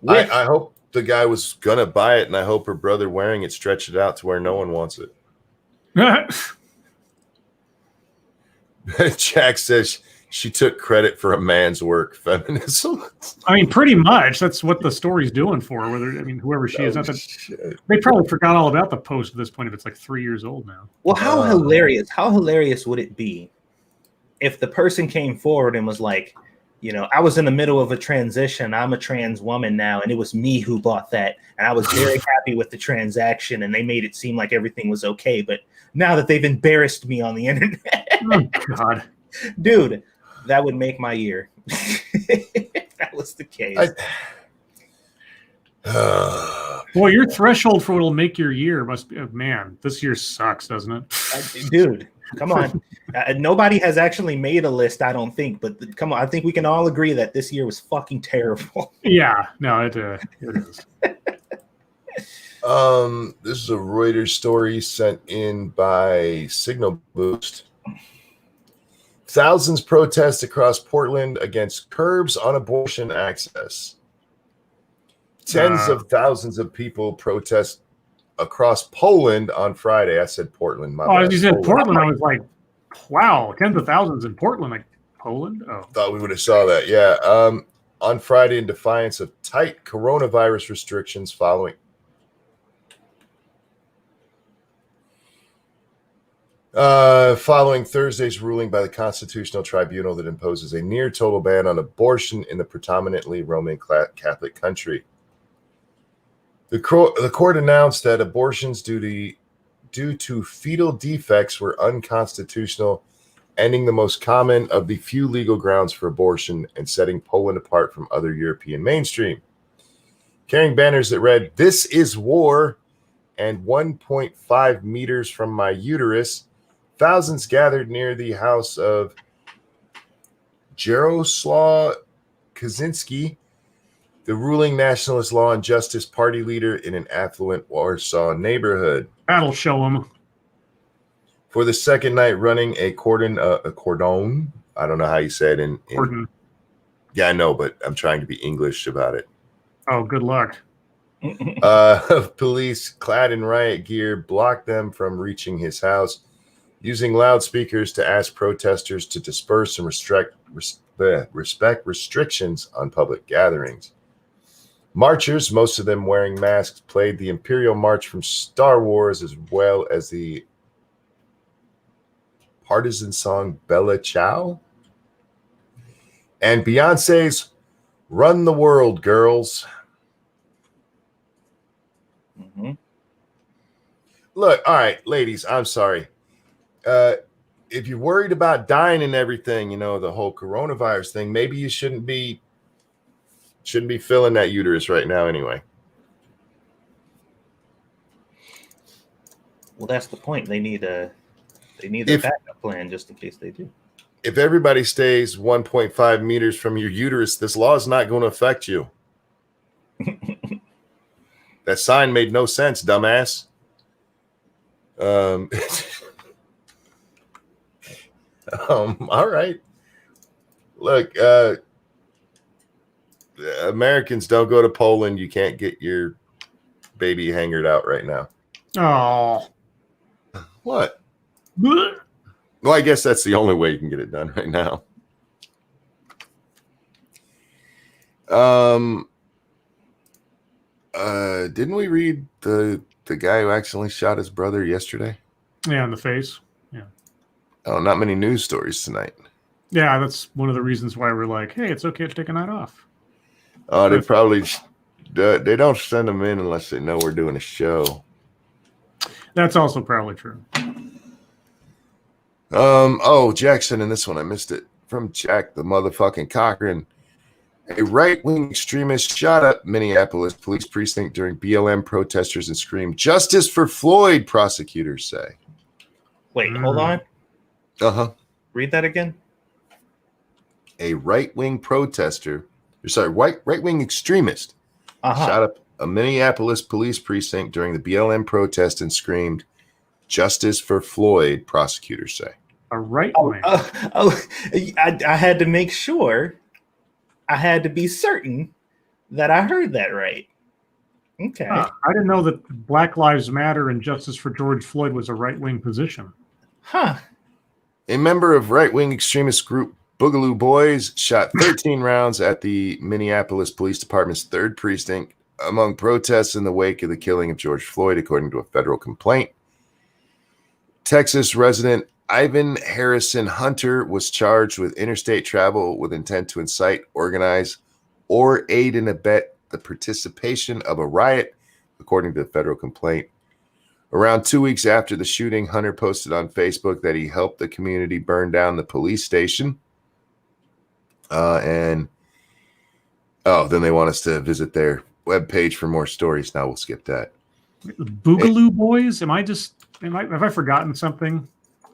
I hope the guy was gonna buy it, and I hope her brother wearing it stretched it out to where no one wants it. Jack says she took credit for a man's work. Feminism. I mean, pretty much. That's what the story's doing for her. Whoever she is. Not that, they probably forgot all about the post at this point if it's like 3 years old now. well, how hilarious would it be if the person came forward and was like, you know, I was in the middle of a transition. I'm a trans woman now, and it was me who bought that. And I was very happy with the transaction, and they made it seem like everything was okay. But now that they've embarrassed me on the internet, Oh, God. Dude, that would make my year. If that was the case. Boy, your threshold for what'll make your year must be, man, this year sucks, doesn't it? Dude, Come on. Nobody has actually made a list, I don't think. But come on, I think we can all agree that this year was fucking terrible. Yeah, no, it is. This is a Reuters story sent in by Signal Boost. Thousands protest across Portland against curbs on abortion access. Tens of thousands of people protest across Poland on Friday. I said Portland. As you said Portland, I was like, wow, tens of thousands in Portland, like Poland. Oh, thought we would have saw that. Yeah. On Friday, in defiance of tight coronavirus restrictions following Thursday's ruling by the Constitutional Tribunal that imposes a near total ban on abortion in the predominantly Roman Catholic country. The court announced that abortions due to fetal defects were unconstitutional, ending the most common of the few legal grounds for abortion and setting Poland apart from other European mainstream. Carrying banners that read, "This is war," and 1.5 meters from my uterus, thousands gathered near the house of Jaroslaw Kaczynski, the ruling Nationalist Law and Justice Party leader in an affluent Warsaw neighborhood. that'll show them. For the second night running, a cordon, I don't know how you say it in Cordon. Yeah, I know, but I'm trying to be English about it. Oh, good luck. Police clad in riot gear blocked them from reaching his house, using loudspeakers to ask protesters to disperse and respect restrictions on public gatherings. Marchers, most of them wearing masks, played the Imperial March from Star Wars as well as the partisan song Bella Ciao and Beyonce's Run the World, Girls. Mm-hmm. Look, all right, ladies, I'm sorry. If you're worried about dying and everything, you know, the whole coronavirus thing, maybe you shouldn't be filling that uterus right now anyway. Well, that's the point. They need a backup plan just in case they do. If everybody stays 1.5 meters from your uterus, this law is not going to affect you. That sign made no sense, dumbass. All right. Look, Americans, don't go to Poland. You can't get your baby hangered out right now. Oh. What? Well, I guess that's the only way you can get it done right now. Didn't we read the guy who accidentally shot his brother yesterday? Yeah, in the face. Yeah. Oh, not many news stories tonight. Yeah, that's one of the reasons why we're like, hey, it's okay to take a night off. Oh, they probably they don't send them in unless they know we're doing a show. That's also probably true. Jackson, in this one I missed it from Jack the motherfucking Cochran. A right-wing extremist shot up Minneapolis police precinct during BLM protesters and screamed, "Justice for Floyd," prosecutors say. Wait, hold on. Read that again. A right-wing right-wing extremist shot up a Minneapolis police precinct during the BLM protest and screamed, "Justice for Floyd," prosecutors say. A right-wing. I had to make sure. I had to be certain that I heard that right. Okay. I didn't know that Black Lives Matter and Justice for George Floyd was a right-wing position. Huh. A member of right-wing extremist group Boogaloo Boys shot 13 rounds at the Minneapolis Police Department's 3rd precinct among protests in the wake of the killing of George Floyd, according to a federal complaint. Texas resident Ivan Harrison Hunter was charged with interstate travel with intent to incite, organize, or aid and abet the participation of a riot, according to the federal complaint. Around 2 weeks after the shooting, Hunter posted on Facebook that he helped the community burn down the police station. Then they want us to visit their webpage for more stories. Now we'll skip that. The Boogaloo Boys? Have I forgotten something?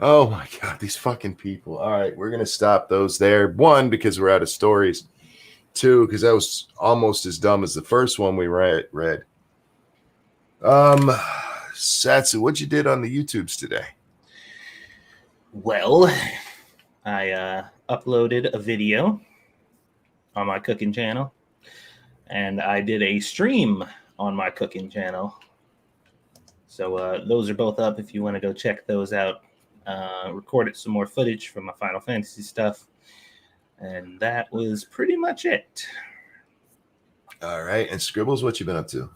Oh my God, these fucking people. All right, we're going to stop those there. One, because we're out of stories. Two, because that was almost as dumb as the first one we read. Satsu, what you did on the YouTubes today? Well, I uploaded a video on my cooking channel, and I did a stream on my cooking channel. So those are both up if you want to go check those out. Recorded some more footage from my Final Fantasy stuff, and that was pretty much it. All right, and Scribbles, what you been up to?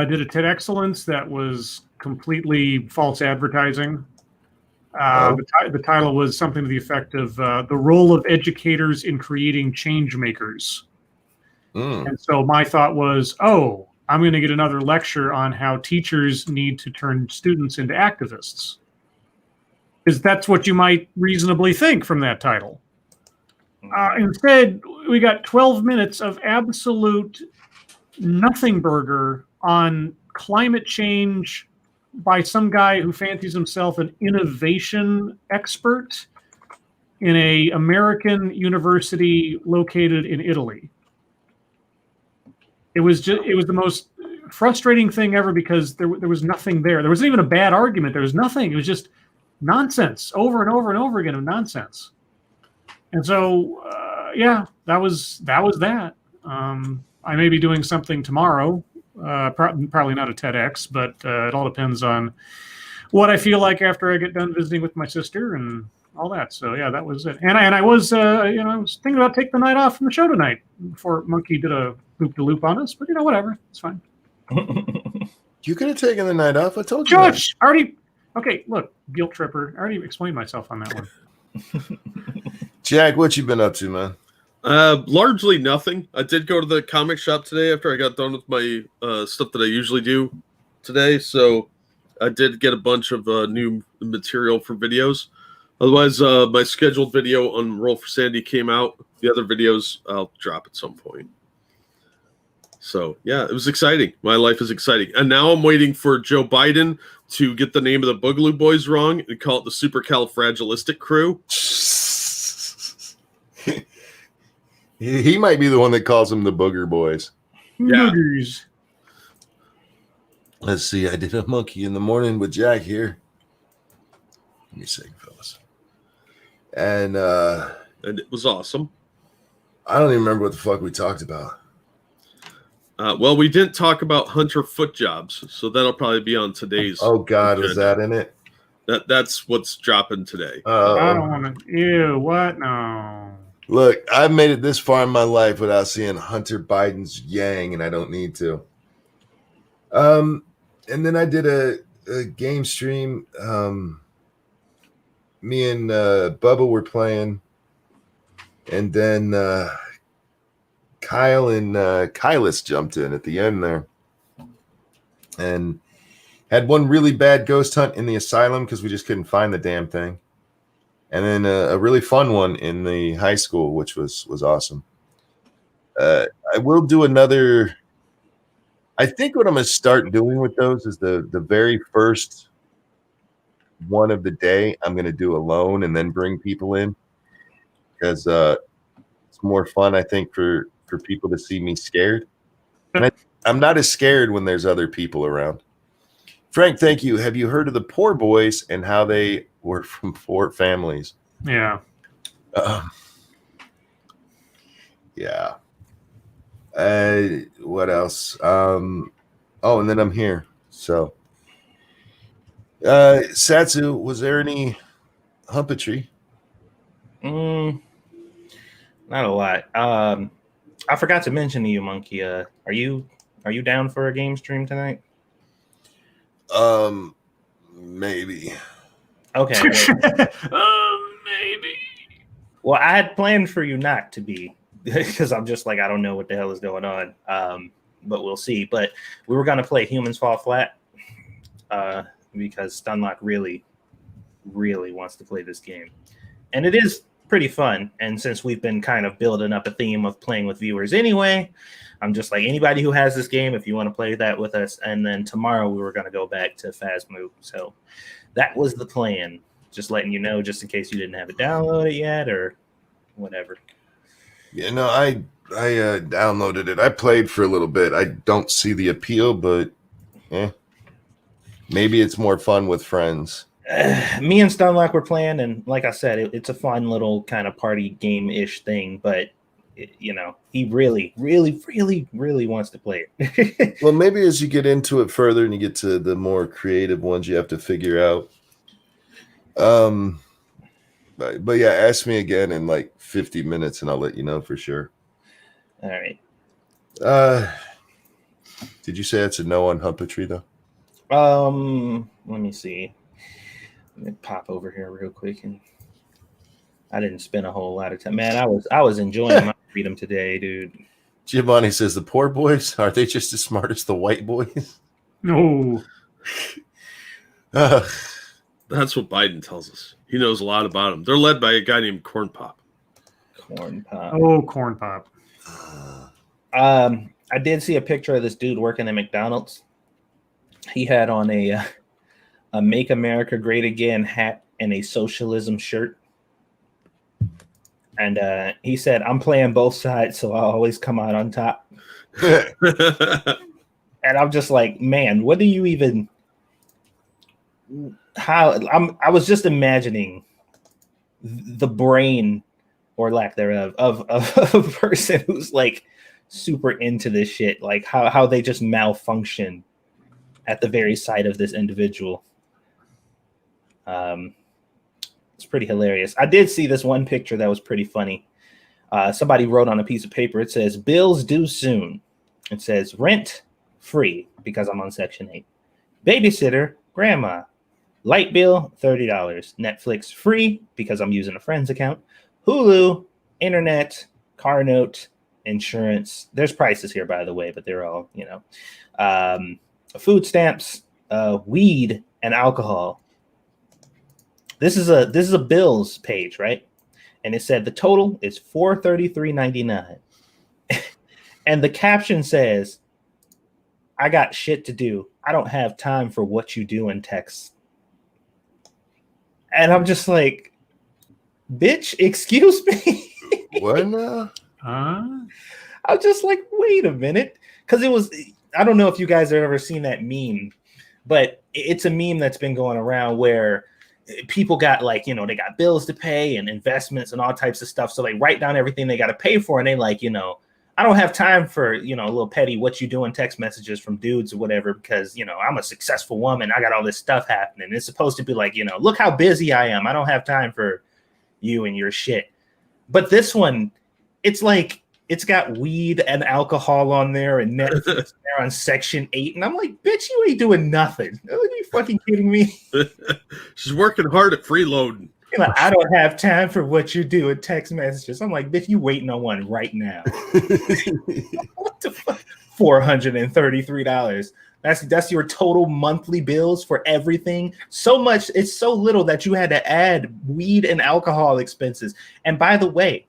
Did a TED Excellence that was completely false advertising. The title was something to the effect of the role of educators in creating change makers. And so my thought was, oh, I'm going to get another lecture on how teachers need to turn students into activists. Because that's what you might reasonably think from that title. Instead, we got 12 minutes of absolute nothing burger on climate change by some guy who fancies himself an innovation expert in a American university located in Italy. It was the most frustrating thing ever because there was nothing there. There wasn't even a bad argument. There was nothing. It was just nonsense over and over and over again of nonsense. And so, that was that. I may be doing something tomorrow. Probably not a TEDx, but it all depends on what I feel like after I get done visiting with my sister and all that. So yeah, that was it. And I was I was thinking about taking the night off from the show tonight before Monkey did a loop on us. But whatever, it's fine. You could have taken the night off. I told you. Judge, already. Okay, look, guilt tripper. I already explained myself on that one. Jack, what you been up to, man? Largely nothing. I did go to the comic shop today after I got done with my stuff that I usually do today. So I did get a bunch of new material for videos. Otherwise, my scheduled video on Roll for Sandy came out. The other videos I'll drop at some point. So yeah, it was exciting. My life is exciting. And now I'm waiting for Joe Biden to get the name of the Boogaloo Boys wrong and call it the Supercalifragilistic Crew. He might be the one that calls them the Booger Boys. Yeah. Boogers. Let's see. I did a monkey in the morning with Jack here. Give me a second, fellas. And it was awesome. I don't even remember what the fuck we talked about. Well, we didn't talk about Hunter foot jobs, so that'll probably be on today's. Oh God, was that in it? That's what's dropping today. I don't want to. Ew, what? No. Look, I've made it this far in my life without seeing Hunter Biden's yang, and I don't need to. And then I did a game stream. Me and Bubba were playing, and then Kyle and Kylis jumped in at the end there, and had one really bad ghost hunt in the asylum because we just couldn't find the damn thing. And then a really fun one in the high school, which was awesome. I will do another. I think what I'm going to start doing with those is the very first one of the day I'm going to do alone and then bring people in because it's more fun, I think, for people to see me scared. And I'm not as scared when there's other people around. Frank, thank you. Have you heard of the Poor Boys and how they were from poor families? Yeah. Yeah. What else? And then I'm here. So, Satsu, was there any humpetry? Not a lot. I forgot to mention to you, Monkey. Are you down for a game stream tonight? Maybe. Okay. Maybe. Well, I had planned for you not to be because I'm just like, I don't know what the hell is going on. But we'll see. But we were going to play Humans Fall Flat because Stunlock really, really wants to play this game. And it is pretty fun. And since we've been kind of building up a theme of playing with viewers anyway, I'm just like, anybody who has this game, if you want to play that with us. And then tomorrow we were going to go back to Phasmo. So that was the plan. just letting you know, just in case you didn't have it downloaded yet or whatever. Yeah, no, I downloaded it. I played for a little bit. I don't see the appeal, but maybe it's more fun with friends. Me and Stunlock were playing, and like I said, it's a fun little kind of party game-ish thing, but he really, really, really, really wants to play it. Well, maybe as you get into it further and you get to the more creative ones you have to figure out. But yeah, ask me again in like 50 minutes and I'll let you know for sure. All right. Did you say it's a no on Humpatry though? Let me see. Let me pop over here real quick. And I didn't spend a whole lot of time. Man, I was enjoying my freedom today, dude. Giovanni says the poor boys, are they just as smart as the white boys? No. That's what Biden tells us. He knows a lot about them. They're led by a guy named Corn Pop. Corn Pop. Oh, Corn Pop. I did see a picture of this dude working at McDonald's. He had on a Make America Great Again hat and a socialism shirt. And he said, I'm playing both sides, so I'll always come out on top. And I'm just like, man, what do you even... I was just imagining the brain or lack thereof of a person who's like super into this shit, like how they just malfunction at the very sight of this individual. It's pretty hilarious. I did see this one picture that was pretty funny. Somebody wrote on a piece of paper, it says, bills due soon. It says rent free because I'm on Section 8. Babysitter, grandma. Light bill, $30. Netflix free because I'm using a friend's account. Hulu, internet, car note, insurance. There's prices here, by the way, but they're all, food stamps, weed, and alcohol. This is a bills page, right? And it said the total is $433.99. And the caption says, I got shit to do. I don't have time for what you do in text. And I'm just like, bitch, excuse me. What now? I'm just like, wait a minute. Because it was, I don't know if you guys have ever seen that meme, but it's a meme that's been going around where people got like, they got bills to pay and investments and all types of stuff. So they write down everything they got to pay for. And they like, I don't have time for, a little petty what you doing text messages from dudes or whatever, because, I'm a successful woman. I got all this stuff happening. It's supposed to be like, look how busy I am. I don't have time for you and your shit. But this one, it's like, it's got weed and alcohol on there and Netflix there on Section 8. And I'm like, bitch, you ain't doing nothing. Are you fucking kidding me? She's working hard at freeloading. Like, I don't have time for what you do in text messages. I'm like, bitch, you waiting on one right now. What the fuck? $433. That's your total monthly bills for everything. So much, it's so little that you had to add weed and alcohol expenses. And by the way,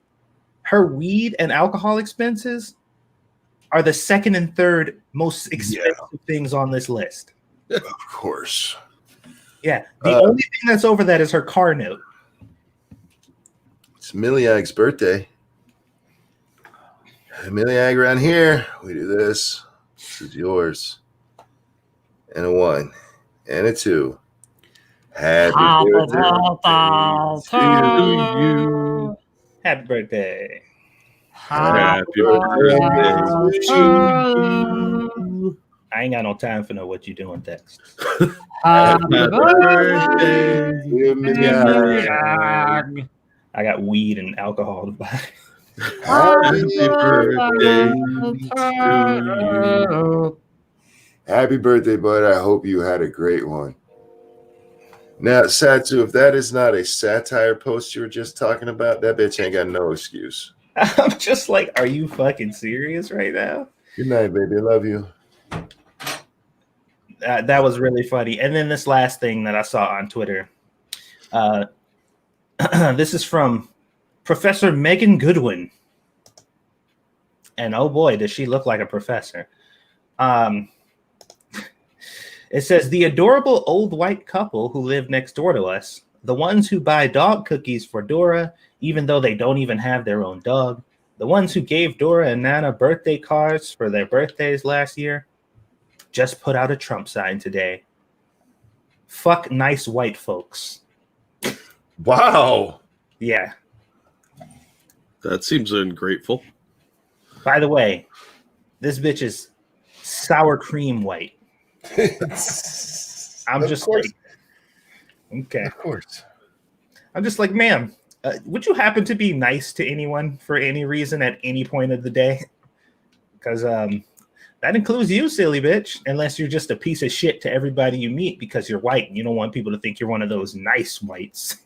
her weed and alcohol expenses are the second and third most expensive things on this list. Of course. Yeah. The only thing that's over that is her car note. It's Miliag's birthday. Miliag around here, we do this. This is yours. And a 1 and a 2. Happy birthday to you. Happy birthday. Happy birthday to you. I ain't got no time for what you doing text. Happy birthday, Miliag. I got weed and alcohol to buy. Happy birthday to you. Happy birthday, bud. I hope you had a great one. Now, Satsu, if that is not a satire post you were just talking about, that bitch ain't got no excuse. I'm just like, are you fucking serious right now? Good night, baby. I love you. That was really funny. And then this last thing that I saw on Twitter. This is from Professor Megan Goodwin. And oh boy, does she look like a professor. It says, the adorable old white couple who live next door to us The ones who buy dog cookies for Dora, even though they don't even have their own dog. The ones who gave Dora and Nana birthday cards for their birthdays last year just put out a Trump sign today. Fuck nice white folks. Wow. Yeah. That seems ungrateful. By the way, this bitch is sour cream white. I'm just like, okay. Of course. I'm just like, ma'am, would you happen to be nice to anyone for any reason at any point of the day? Because that includes you, silly bitch, unless you're just a piece of shit to everybody you meet because you're white and you don't want people to think you're one of those nice whites.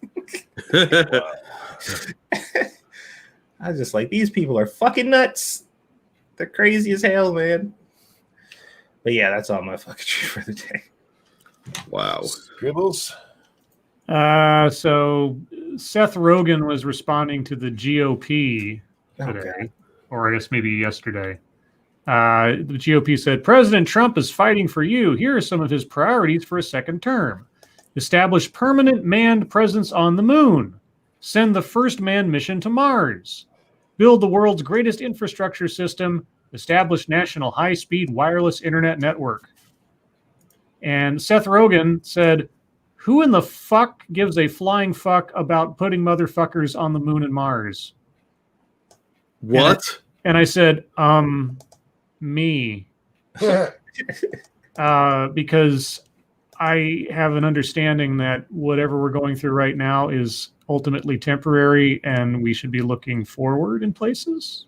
I was just like, these people are fucking nuts. They're crazy as hell, man. But yeah, that's all my fucking truth for the day. Wow. Scribbles. So Seth Rogen was responding to the GOP today, or I guess maybe yesterday. The GOP said, President Trump is fighting for you. Here are some of his priorities for a second term. Establish permanent manned presence on the moon. Send the first manned mission to Mars. Build the world's greatest infrastructure system. Establish national high-speed wireless internet network. And Seth Rogen said, who in the fuck gives a flying fuck about putting motherfuckers on the moon and Mars? What? And I said, me. Because I have an understanding that whatever we're going through right now is ultimately temporary and we should be looking forward in places.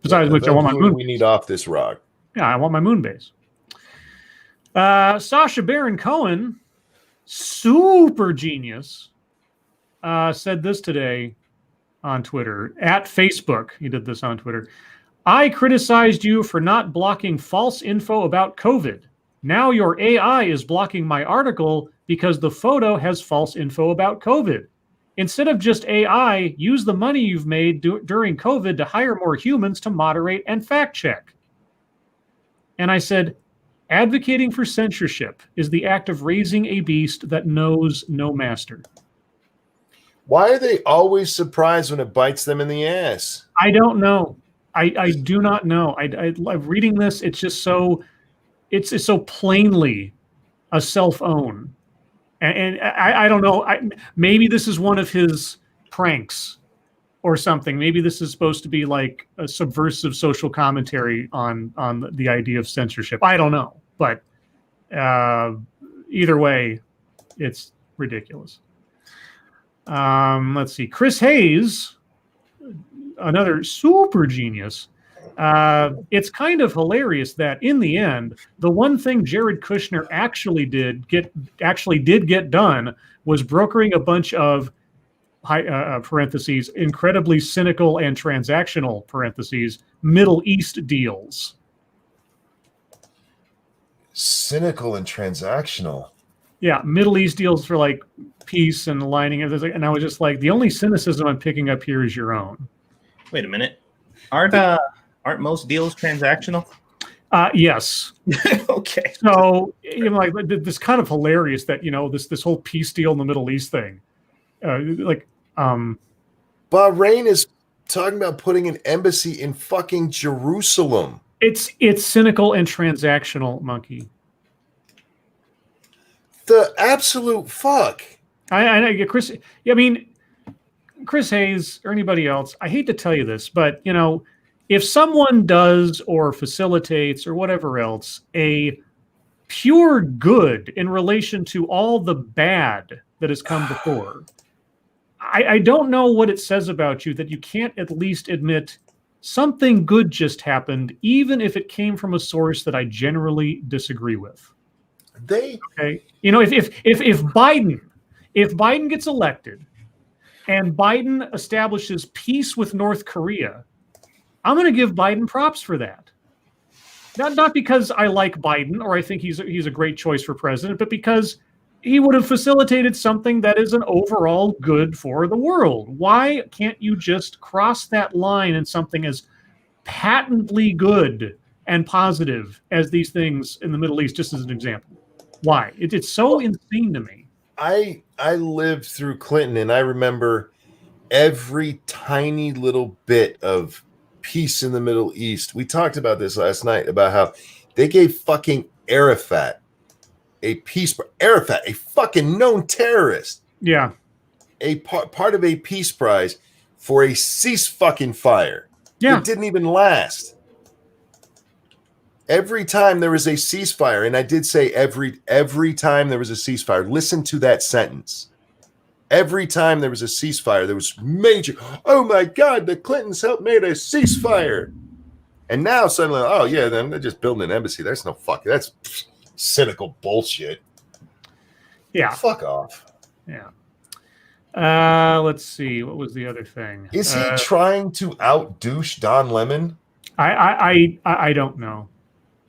Besides which, I want my moon. We need off this rock. Yeah, I want my moon base. Sacha Baron Cohen, super genius, said this today on Twitter, at Facebook. He did this on Twitter. I criticized you for not blocking false info about COVID. Now your AI is blocking my article because the photo has false info about COVID. Instead of just AI, use the money you've made during COVID to hire more humans to moderate and fact check. And I said, advocating for censorship is the act of raising a beast that knows no master. Why are they always surprised when it bites them in the ass? I don't know. I do not know. I'm reading this. It's just so, it's so plainly a self-own. And I don't know. Maybe this is one of his pranks or something. Maybe this is supposed to be like a subversive social commentary on the idea of censorship. I don't know. But either way, it's ridiculous. Let's see. Chris Hayes, another super genius. It's kind of hilarious that in the end, the one thing Jared Kushner actually did get done was brokering a bunch of parentheses, incredibly cynical and transactional parentheses, Middle East deals. Cynical and transactional. Yeah, Middle East deals for like peace and aligning. And I was just like, the only cynicism I'm picking up here is your own. Wait a minute. Aren't most deals transactional? Yes. Okay. So, like this kind of hilarious that this whole peace deal in the Middle East thing, Bahrain is talking about putting an embassy in fucking Jerusalem. It's cynical and transactional, monkey. The absolute fuck. I get Chris. I mean, Chris Hayes or anybody else. I hate to tell you this, but if someone does or facilitates or whatever else a pure good in relation to all the bad that has come before, I don't know what it says about you that you can't at least admit something good just happened, even if it came from a source that I generally disagree with. Okay. If Biden gets elected and Biden establishes peace with North Korea, I'm going to give Biden props for that. Not because I like Biden or I think he's a great choice for president, but because he would have facilitated something that is an overall good for the world. Why can't you just cross that line in something as patently good and positive as these things in the Middle East, just as an example? Why? It's so insane to me. I lived through Clinton, and I remember every tiny little bit of peace in the Middle East. We talked about this last night about how they gave fucking Arafat a fucking known terrorist, Yeah. a part of a peace prize for a cease fucking fire. Yeah. It didn't even last. Every time there was a ceasefire, and I did say every time there was a ceasefire, listen to that sentence. Every time there was a ceasefire, there was major, oh my God, the Clintons helped made a ceasefire. And now suddenly, oh yeah, then they're just building an embassy. That's no fucking, that's cynical bullshit. Yeah. Fuck off. Yeah. Let's see. What was the other thing? Is he trying to out-douche Don Lemon? I don't know.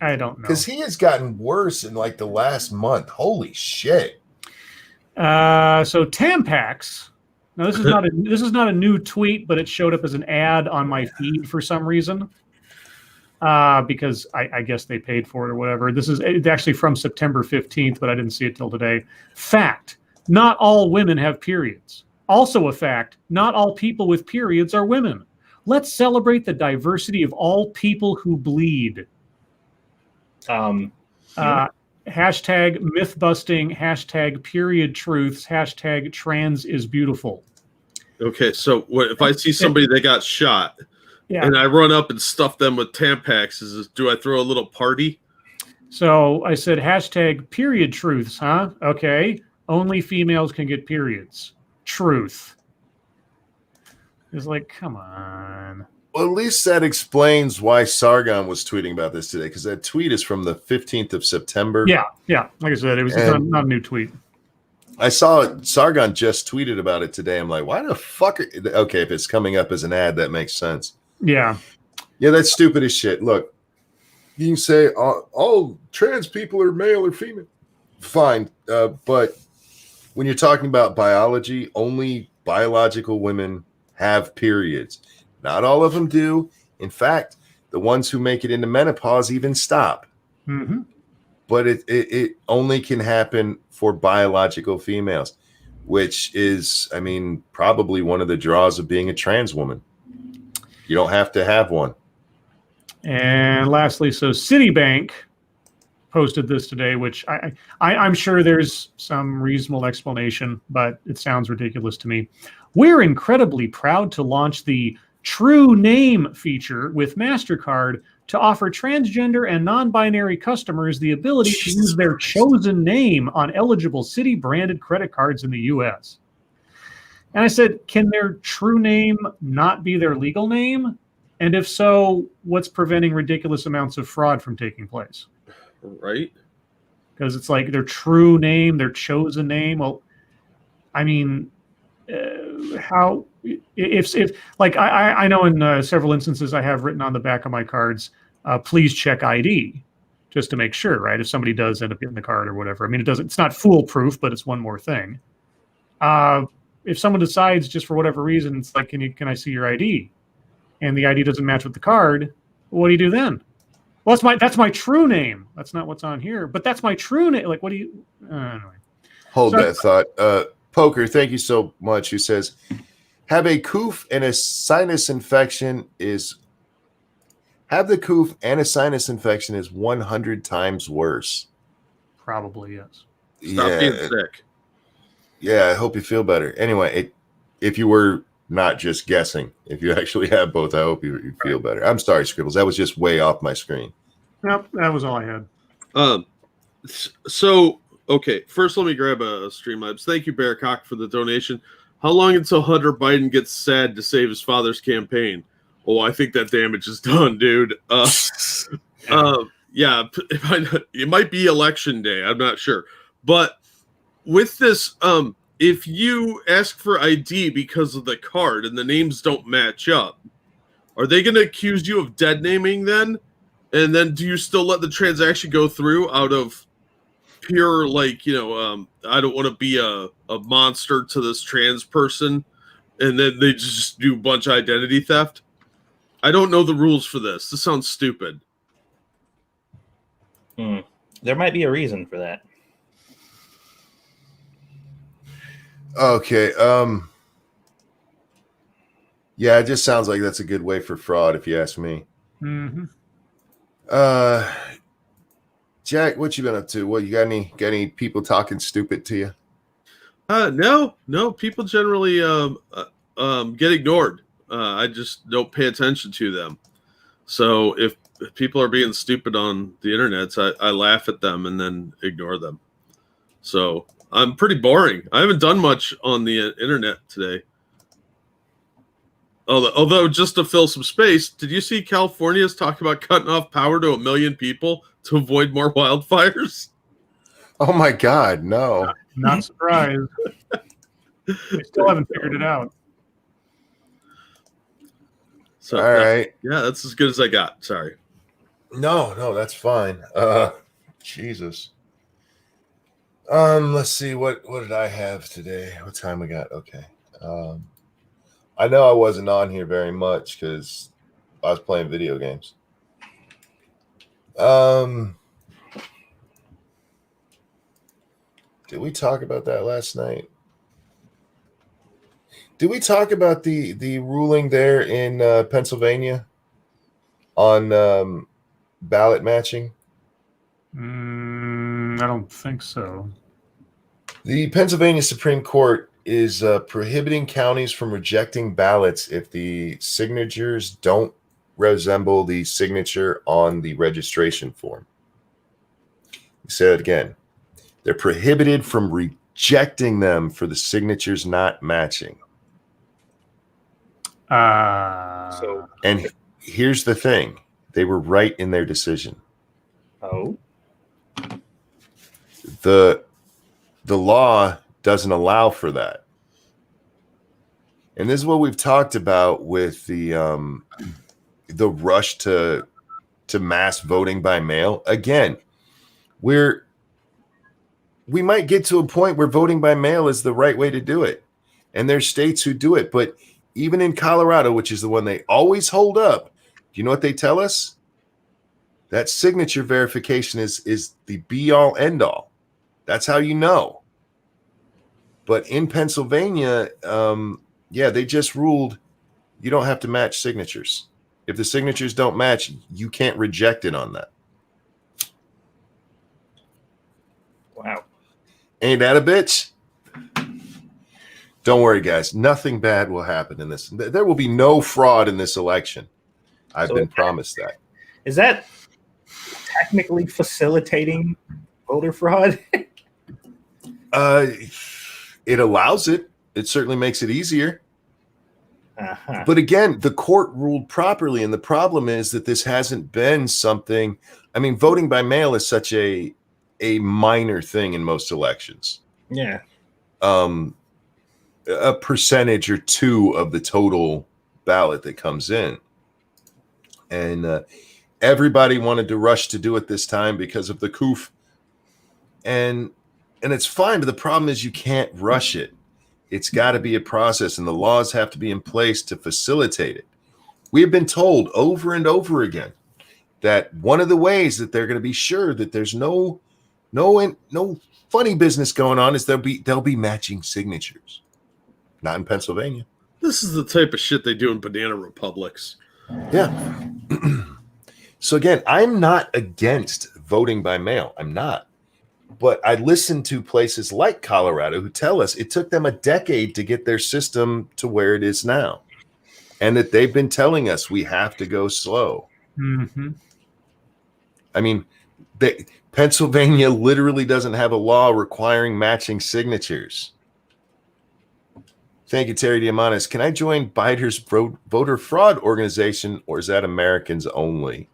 I don't know. Because he has gotten worse in like the last month. Holy shit. So Tampax. Now this is not a new tweet, but it showed up as an ad on my feed for some reason. Because I guess they paid for it or whatever. It's actually from September 15th, but I didn't see it till today. Fact: not all women have periods. Also a fact: not all people with periods are women. Let's celebrate the diversity of all people who bleed. Hashtag myth busting, hashtag period truths, hashtag trans is beautiful. Okay, so what if I see somebody that got shot and I run up and stuff them with Tampax? Do I throw a little party? So I said hashtag period truths, huh? Okay. Only females can get periods. Truth. It's like, come on. Well, at least that explains why Sargon was tweeting about this today, because that tweet is from the 15th of September. Yeah. Like I said, it's not a new tweet. I saw Sargon just tweeted about it today. I'm like, why the fuck? Okay, if it's coming up as an ad, that makes sense. Yeah. Yeah, that's stupid as shit. Look, you can say all trans people are male or female. Fine. But when you're talking about biology, only biological women have periods. Not all of them do. In fact, the ones who make it into menopause even stop. Mm-hmm. But it only can happen for biological females, which is, I mean, probably one of the draws of being a trans woman. You don't have to have one. And lastly, so Citibank posted this today, which I'm sure there's some reasonable explanation, but it sounds ridiculous to me. We're incredibly proud to launch the True Name feature with MasterCard to offer transgender and non-binary customers the ability to use their chosen name on eligible Citi-branded credit cards in the U.S. And I said, can their true name not be their legal name? And if so, what's preventing ridiculous amounts of fraud from taking place? Right. Because it's like their true name, their chosen name. Well, I mean, how if like I know in several instances I have written on the back of my cards, please check ID, just to make sure, right? If somebody does end up getting the card or whatever. I mean, it's not foolproof, but it's one more thing. If someone decides just for whatever reason, it's like, can I see your ID? And the ID doesn't match with the card, what do you do then? Well, that's my true name. That's not what's on here, but that's my true name. Like, what do you? Anyway. Hold that thought. Poker, thank you so much. Who says, have the coof and a sinus infection is 100 times worse. Probably, yes. Stop being sick. Yeah, I hope you feel better. Anyway, if you were not just guessing, if you actually have both, I hope you feel better. I'm sorry, Scribbles. That was just way off my screen. Nope, that was all I had. So, okay. First, let me grab a Streamlabs. Thank you, Bearcock, for the donation. How long until Hunter Biden gets sad to save his father's campaign? Oh, I think that damage is done, dude. Yeah, it might be election day. I'm not sure. But with this, if you ask for ID because of the card and the names don't match up, are they going to accuse you of dead naming then? And then do you still let the transaction go through out of pure, like, I don't want to be a monster to this trans person, and then they just do a bunch of identity theft? I don't know the rules for this. This sounds stupid. There might be a reason for that. Okay. Yeah, it just sounds like that's a good way for fraud, if you ask me. Mm-hmm. Jack, what you been up to? What you got any people talking stupid to you? No. People generally get ignored. I just don't pay attention to them. So if people are being stupid on the internet, I laugh at them and then ignore them. So I'm pretty boring. I haven't done much on the internet today. Although, just to fill some space, did you see California's talking about cutting off power to 1 million people to avoid more wildfires? Oh my God, no. Not surprised. They still haven't figured it out. So, All right. Yeah, that's as good as I got. Sorry. No, that's fine. Jesus. Let's see, what did I have today? What time we got? Okay. I know I wasn't on here very much because I was playing video games. Did we talk about that last night? Did we talk about the ruling there in Pennsylvania on ballot matching? I don't think so. The Pennsylvania Supreme Court is prohibiting counties from rejecting ballots if the signatures don't resemble the signature on the registration form. You say it again. They're prohibited from rejecting them for the signatures not matching. And here's the thing. They were right in their decision. Oh. The law doesn't allow for that. And this is what we've talked about with the rush to mass voting by mail. Again, we might get to a point where voting by mail is the right way to do it. And there's states who do it. But even in Colorado, which is the one they always hold up, do you know what they tell us? That signature verification is the be-all, end-all. That's how you know. But in Pennsylvania, they just ruled you don't have to match signatures. If the signatures don't match, you can't reject it on that. Wow. Ain't that a bitch? Don't worry, guys. Nothing bad will happen in this. There will be no fraud in this election. I've been promised that. Is that technically facilitating voter fraud? It allows it. It certainly makes it easier. Uh-huh. But again, the court ruled properly, and the problem is that this hasn't been something. I mean, voting by mail is such a minor thing in most elections. Yeah. A percentage or two of the total ballot that comes in, and everybody wanted to rush to do it this time because of the coof, and it's fine. But the problem is you can't rush it. It's got to be a process, and the laws have to be in place to facilitate it. We have been told over and over again that one of the ways that they're going to be sure that there's no funny business going on is they'll be matching signatures. Not in Pennsylvania. This is the type of shit they do in banana republics. Yeah. So again, I'm not against voting by mail. I'm not. But I listen to places like Colorado who tell us it took them a decade to get their system to where it is now. And that they've been telling us we have to go slow. Mm-hmm. I mean, Pennsylvania literally doesn't have a law requiring matching signatures. Thank you, Terry Diamandis. Can I join Biden's voter fraud organization, or is that Americans only?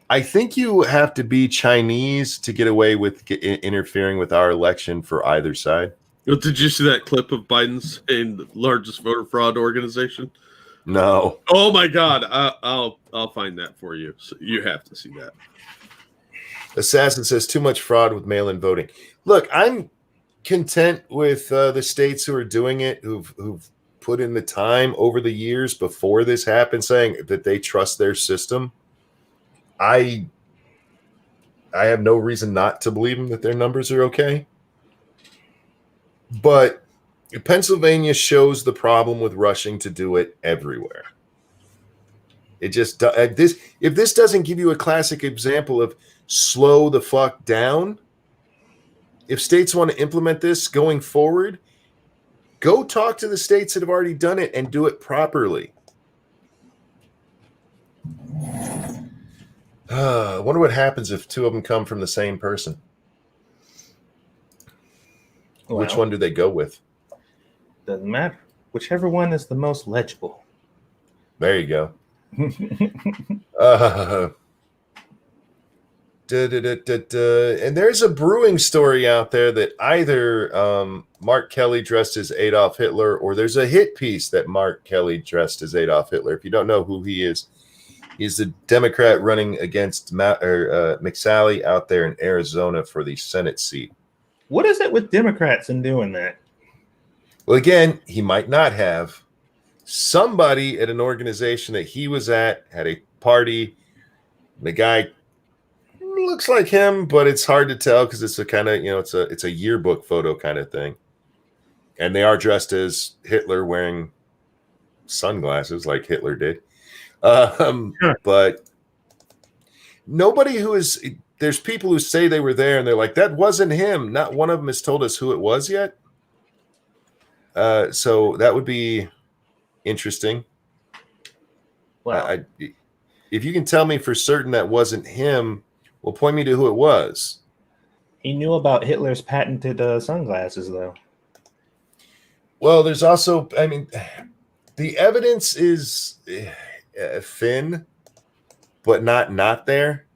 I think you have to be Chinese to get away with interfering with our election for either side. Did you see that clip of Biden saying the largest voter fraud organization? No. Oh my God! I'll find that for you. So you have to see that. Assassin says too much fraud with mail-in voting. Look, I'm content with the states who are doing it, who've put in the time over the years before this happened, saying that they trust their system. I have no reason not to believe them that their numbers are okay. But Pennsylvania shows the problem with rushing to do it everywhere. It just if this doesn't give you a classic example of slow the fuck down, if states want to implement this going forward, go talk to the states that have already done it and do it properly. I wonder what happens if two of them come from the same person. Well, which one do they go with? Doesn't matter. Whichever one is the most legible. There you go. And there's a brewing story out there that either Mark Kelly dressed as Adolf Hitler, or there's a hit piece that Mark Kelly dressed as Adolf Hitler. If you don't know who he is, he's the Democrat running against McSally out there in Arizona for the Senate seat. What is it with Democrats in doing that? Well, again, he might not have. Somebody at an organization that he was at had a party. The guy looks like him, but it's hard to tell because it's a kind of, it's a yearbook photo kind of thing. And they are dressed as Hitler, wearing sunglasses like Hitler did. But nobody there's people who say they were there and they're like, that wasn't him. Not one of them has told us who it was yet. So that would be interesting. Wow. If you can tell me for certain that wasn't him, well, point me to who it was. He knew about Hitler's patented sunglasses, though. Well, there's also, the evidence is thin, but not there.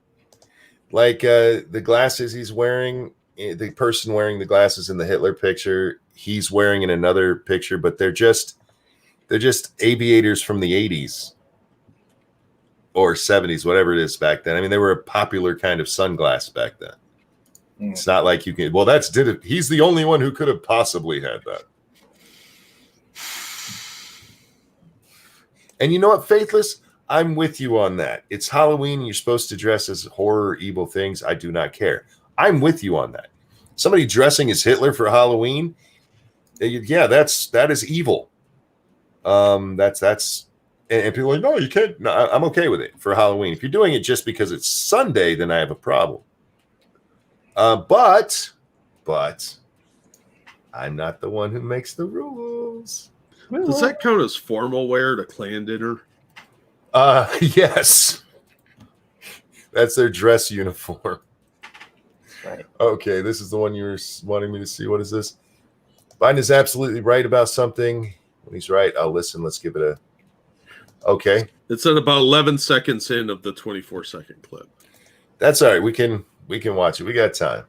Like the glasses he's wearing, the person wearing the glasses in the Hitler picture, he's wearing in another picture, but they're just aviators from the 80s or 70s, whatever it is back then. They were a popular kind of sunglass back then. It's not like you can, well, he's the only one who could have possibly had that. And you know what, Faithless? I'm with you on that. It's Halloween and you're supposed to dress as horror, evil things. I do not care. I'm with you on that. Somebody dressing as Hitler for Halloween, yeah, that is evil. That's and people are like, no, you can't. No, I'm okay with it for Halloween. If you're doing it just because it's Sunday, then I have a problem. But I'm not the one who makes the rules. Does that count as formal wear to clan dinner? Yes. That's their dress uniform. Right. Okay, this is the one you were wanting me to see. What is this? Biden is absolutely right about something. When he's right, I'll listen. Let's give it a... Okay. It's at about 11 seconds in of the 24-second clip. That's all right. We can watch it. We got time.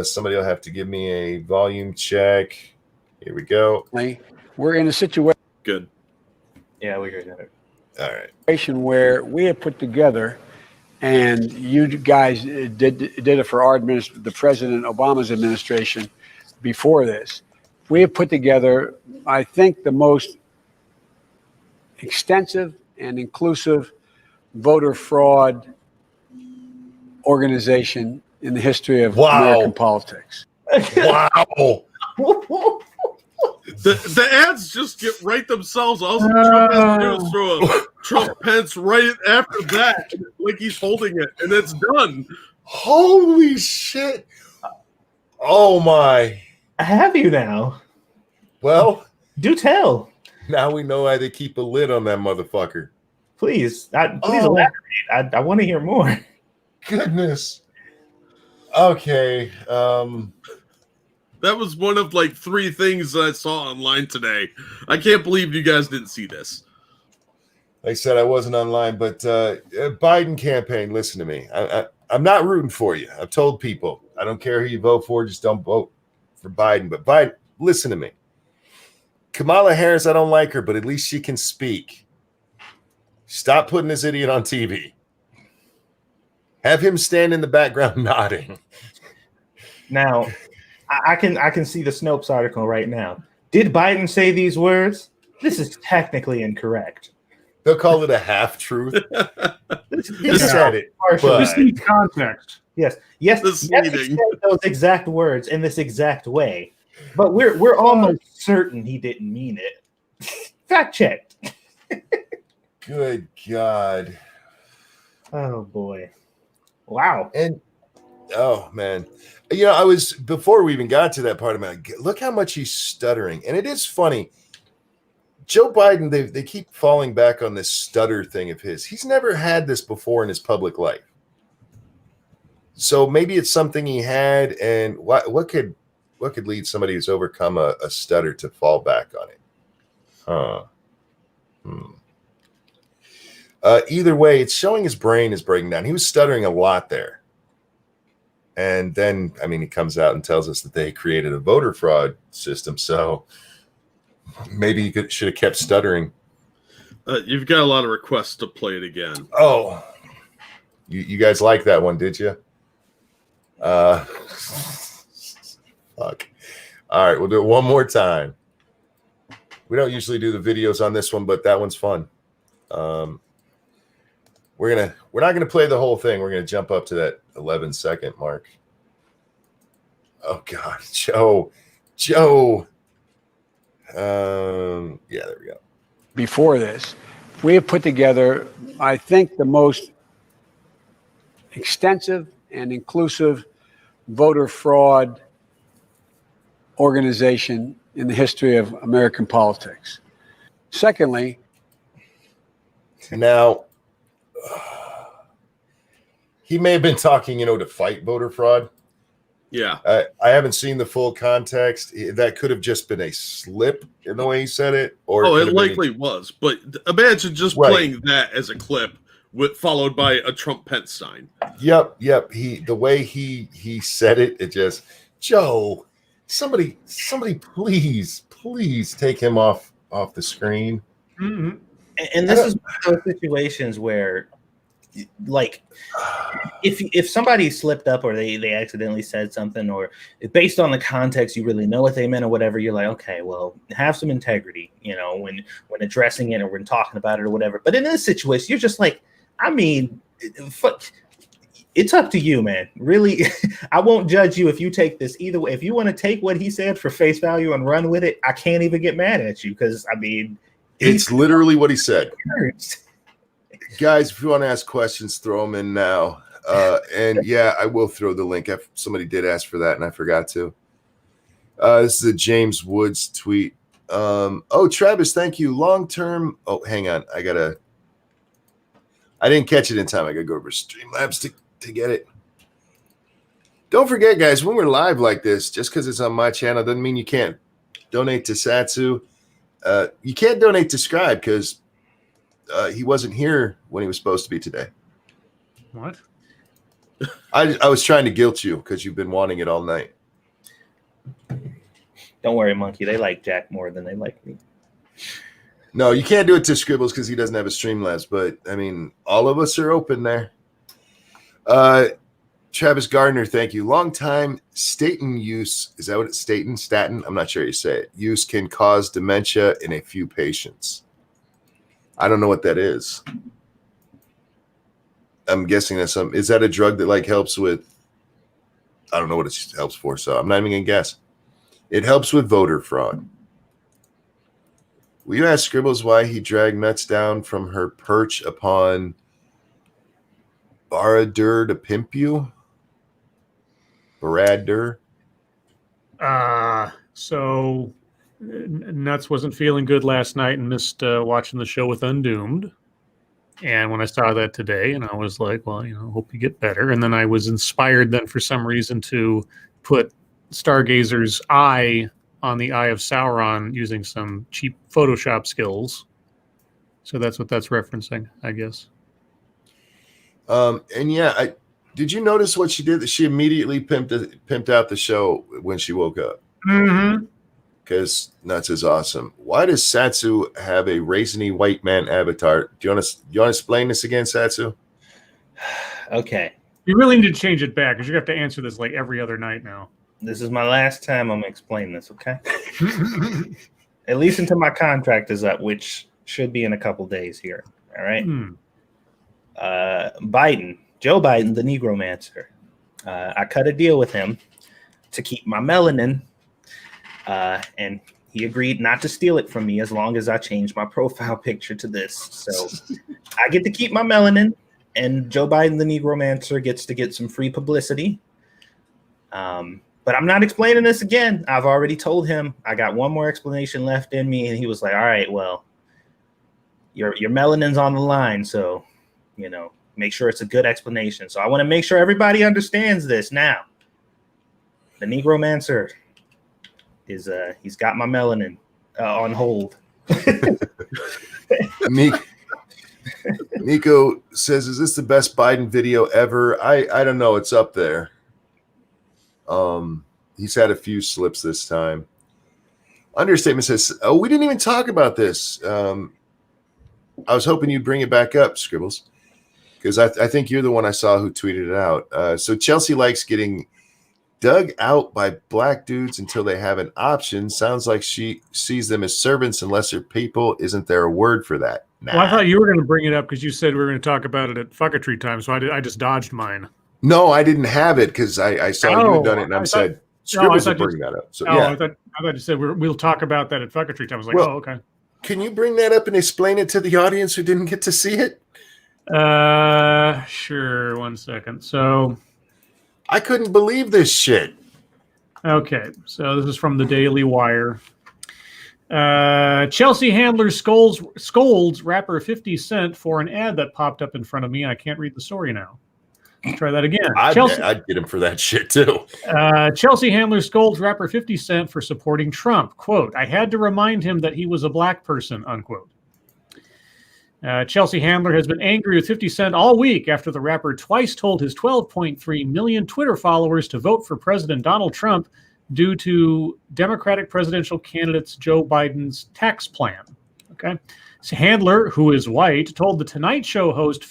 Somebody will have to give me a volume check. Here we go. We're in a situation... Good. Yeah, we heard that. All right. Where we have put together, and you guys did it for our the President Obama's administration before this. We have put together, I think, the most extensive and inclusive voter fraud organization in the history of American politics. Wow. The ads just get right themselves. All Trump has to do is throw a Trump Pence right after that, like he's holding it, and it's done. Holy shit. Oh, my. I have you now. Well, do tell. Now we know why they keep a lid on that motherfucker. Please elaborate. I want to hear more. Goodness. Okay. That was one of like 3 things that I saw online today. I can't believe you guys didn't see this. Like I said, I wasn't online, but Biden campaign, listen to me. I'm not rooting for you. I've told people, I don't care who you vote for, just don't vote for Biden. But Biden, listen to me. Kamala Harris, I don't like her, but at least she can speak. Stop putting this idiot on TV. Have him stand in the background nodding. Now, I can see the Snopes article right now. Did Biden say these words? This is technically incorrect. They'll call it a half-truth. He said it. This needs context. Yes, he said those exact words in this exact way. But we're almost certain he didn't mean it. Fact checked. Good God. Oh boy. Wow. And oh man. I was before we even got to that part of it, look how much he's stuttering. And it is funny. Joe Biden, they keep falling back on this stutter thing of his. He's never had this before in his public life. So maybe it's something he had, and what could lead somebody who's overcome a stutter to fall back on it? Either way, it's showing his brain is breaking down. He was stuttering a lot there. And then, he comes out and tells us that they created a voter fraud system. So maybe he should have kept stuttering. You've got a lot of requests to play it again. Oh, you guys like that one, did you? Fuck. All right, we'll do it one more time. We don't usually do the videos on this one, but that one's fun. We're not gonna play the whole thing. We're gonna jump up to that 11-second mark. Oh God, Joe. Yeah, there we go. Before this, we have put together, I think, the most extensive and inclusive voter fraud organization in the history of American politics. Secondly, now he may have been talking, to fight voter fraud. Yeah. I haven't seen the full context. That could have just been a slip in the way he said it. Or it likely was. But imagine just playing that as a clip followed by a Trump Pence sign. Yep. The way he said it, it just, Joe, somebody please take him off the screen. Mm-hmm. And this is one of those situations where, like, if somebody slipped up or they accidentally said something, or based on the context you really know what they meant or whatever, you're like, okay, well, have some integrity, when addressing it or when talking about it or whatever. But in this situation, you're just like, it's up to you, man. Really, I won't judge you if you take this either way. If you want to take what he said for face value and run with it, I can't even get mad at you because, it's literally what he said. Guys, if you want to ask questions, throw them in now. And yeah, I will throw the link. Somebody did ask for that, and I forgot to. This is a James Woods tweet. Travis, thank you. Long term. Oh, hang on. I didn't catch it in time. I got to go over Streamlabs to get it. Don't forget, guys, when we're live like this, just because it's on my channel doesn't mean you can't donate to Satsu. You can't donate to Scribe because he wasn't here when he was supposed to be today. What? I was trying to guilt you because you've been wanting it all night. Don't worry, Monkey. They like Jack more than they like me. No, you can't do it to Scribbles because he doesn't have a Streamlabs. But, all of us are open there. Travis Gardner, thank you. Long time statin use. Is that what it's statin? Statin? I'm not sure how you say it. Use can cause dementia in a few patients. I don't know what that is. I'm guessing that's is that a drug that helps with, I don't know what it helps for, so I'm not even gonna guess. It helps with voter fraud. Will you ask Scribbles why he dragged nuts down from her perch upon Baradur to pimp you? Baradur? So Nuts wasn't feeling good last night and missed watching the show with Undoomed. And when I saw that today, and I was like, well, hope you get better. And then I was inspired then for some reason to put Stargazer's eye on the Eye of Sauron using some cheap Photoshop skills. So that's what that's referencing, I guess. And yeah, did you notice what she did? She immediately pimped out the show when she woke up. Mm-hmm. Because Nuts is awesome. Why does Satsu have a raisiny white man avatar? Do you want to explain this again, Satsu? Okay. You really need to change it back because you have to answer this every other night now. This is my last time I'm going to explain this, okay? At least until my contract is up, which should be in a couple days here. All right? Joe Biden, the Negromancer. I cut a deal with him to keep my melanin And he agreed not to steal it from me as long as I change my profile picture to this. So I get to keep my melanin, and Joe Biden, the Negromancer, gets to get some free publicity. But I'm not explaining this again. I've already told him I got one more explanation left in me, and he was like, all right, well, your melanin's on the line, so, you know, make sure it's a good explanation. So I want to make sure everybody understands this now. The Negromancer is he's got my melanin on hold. Nico says, is this the best Biden video ever? I don't know. It's up there. He's had a few slips this time. Understatement says, oh, we didn't even talk about this. I was hoping you'd bring it back up, Scribbles, because I think you're the one I saw who tweeted it out. So Chelsea likes getting dug out by black dudes until they have an option. Sounds like she sees them as servants and lesser people. Isn't there a word for that? Nah. Well, I thought you were going to bring it up because you said we were going to talk about it at Fucketry time, so I just dodged mine. No, I didn't have it because I saw you had done it, and I said, Scribbles will bring that up. So, yeah. I thought you said we'll talk about that at Fucketry time. I was like, well, okay. Can you bring that up and explain it to the audience who didn't get to see it? Sure. 1 second. So I couldn't believe this shit. Okay, so this is from the Daily Wire. Chelsea Handler scolds rapper 50 Cent for an ad that popped up in front of me. I can't read the story now. Let's try that again. I'd get him for that shit too. Chelsea Handler scolds rapper 50 Cent for supporting Trump. Quote, I had to remind him that he was a black person, unquote. Chelsea Handler has been angry with 50 Cent all week after the rapper twice told his 12.3 million Twitter followers to vote for President Donald Trump due to Democratic presidential candidates Joe Biden's tax plan. Okay. So Handler, who is white, told the Tonight Show host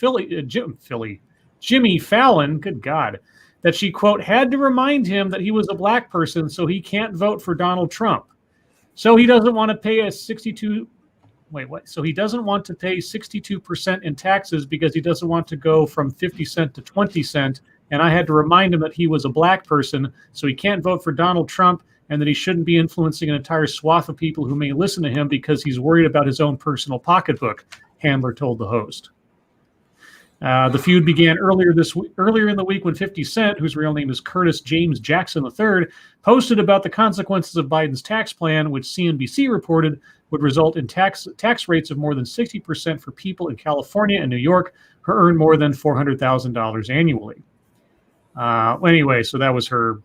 Jimmy Fallon, good God, that she, quote, had to remind him that he was a black person so he can't vote for Donald Trump. So he doesn't want to pay So he doesn't want to pay 62% in taxes because he doesn't want to go from 50 cent to 20 cent. And I had to remind him that he was a black person, so he can't vote for Donald Trump, and that he shouldn't be influencing an entire swath of people who may listen to him because he's worried about his own personal pocketbook, Handler told the host. The feud began earlier in the week when 50 Cent, whose real name is Curtis James Jackson III, posted about the consequences of Biden's tax plan, which CNBC reported would result in tax rates of more than 60% for people in California and New York who earn more than $400,000 annually. Anyway, so that was her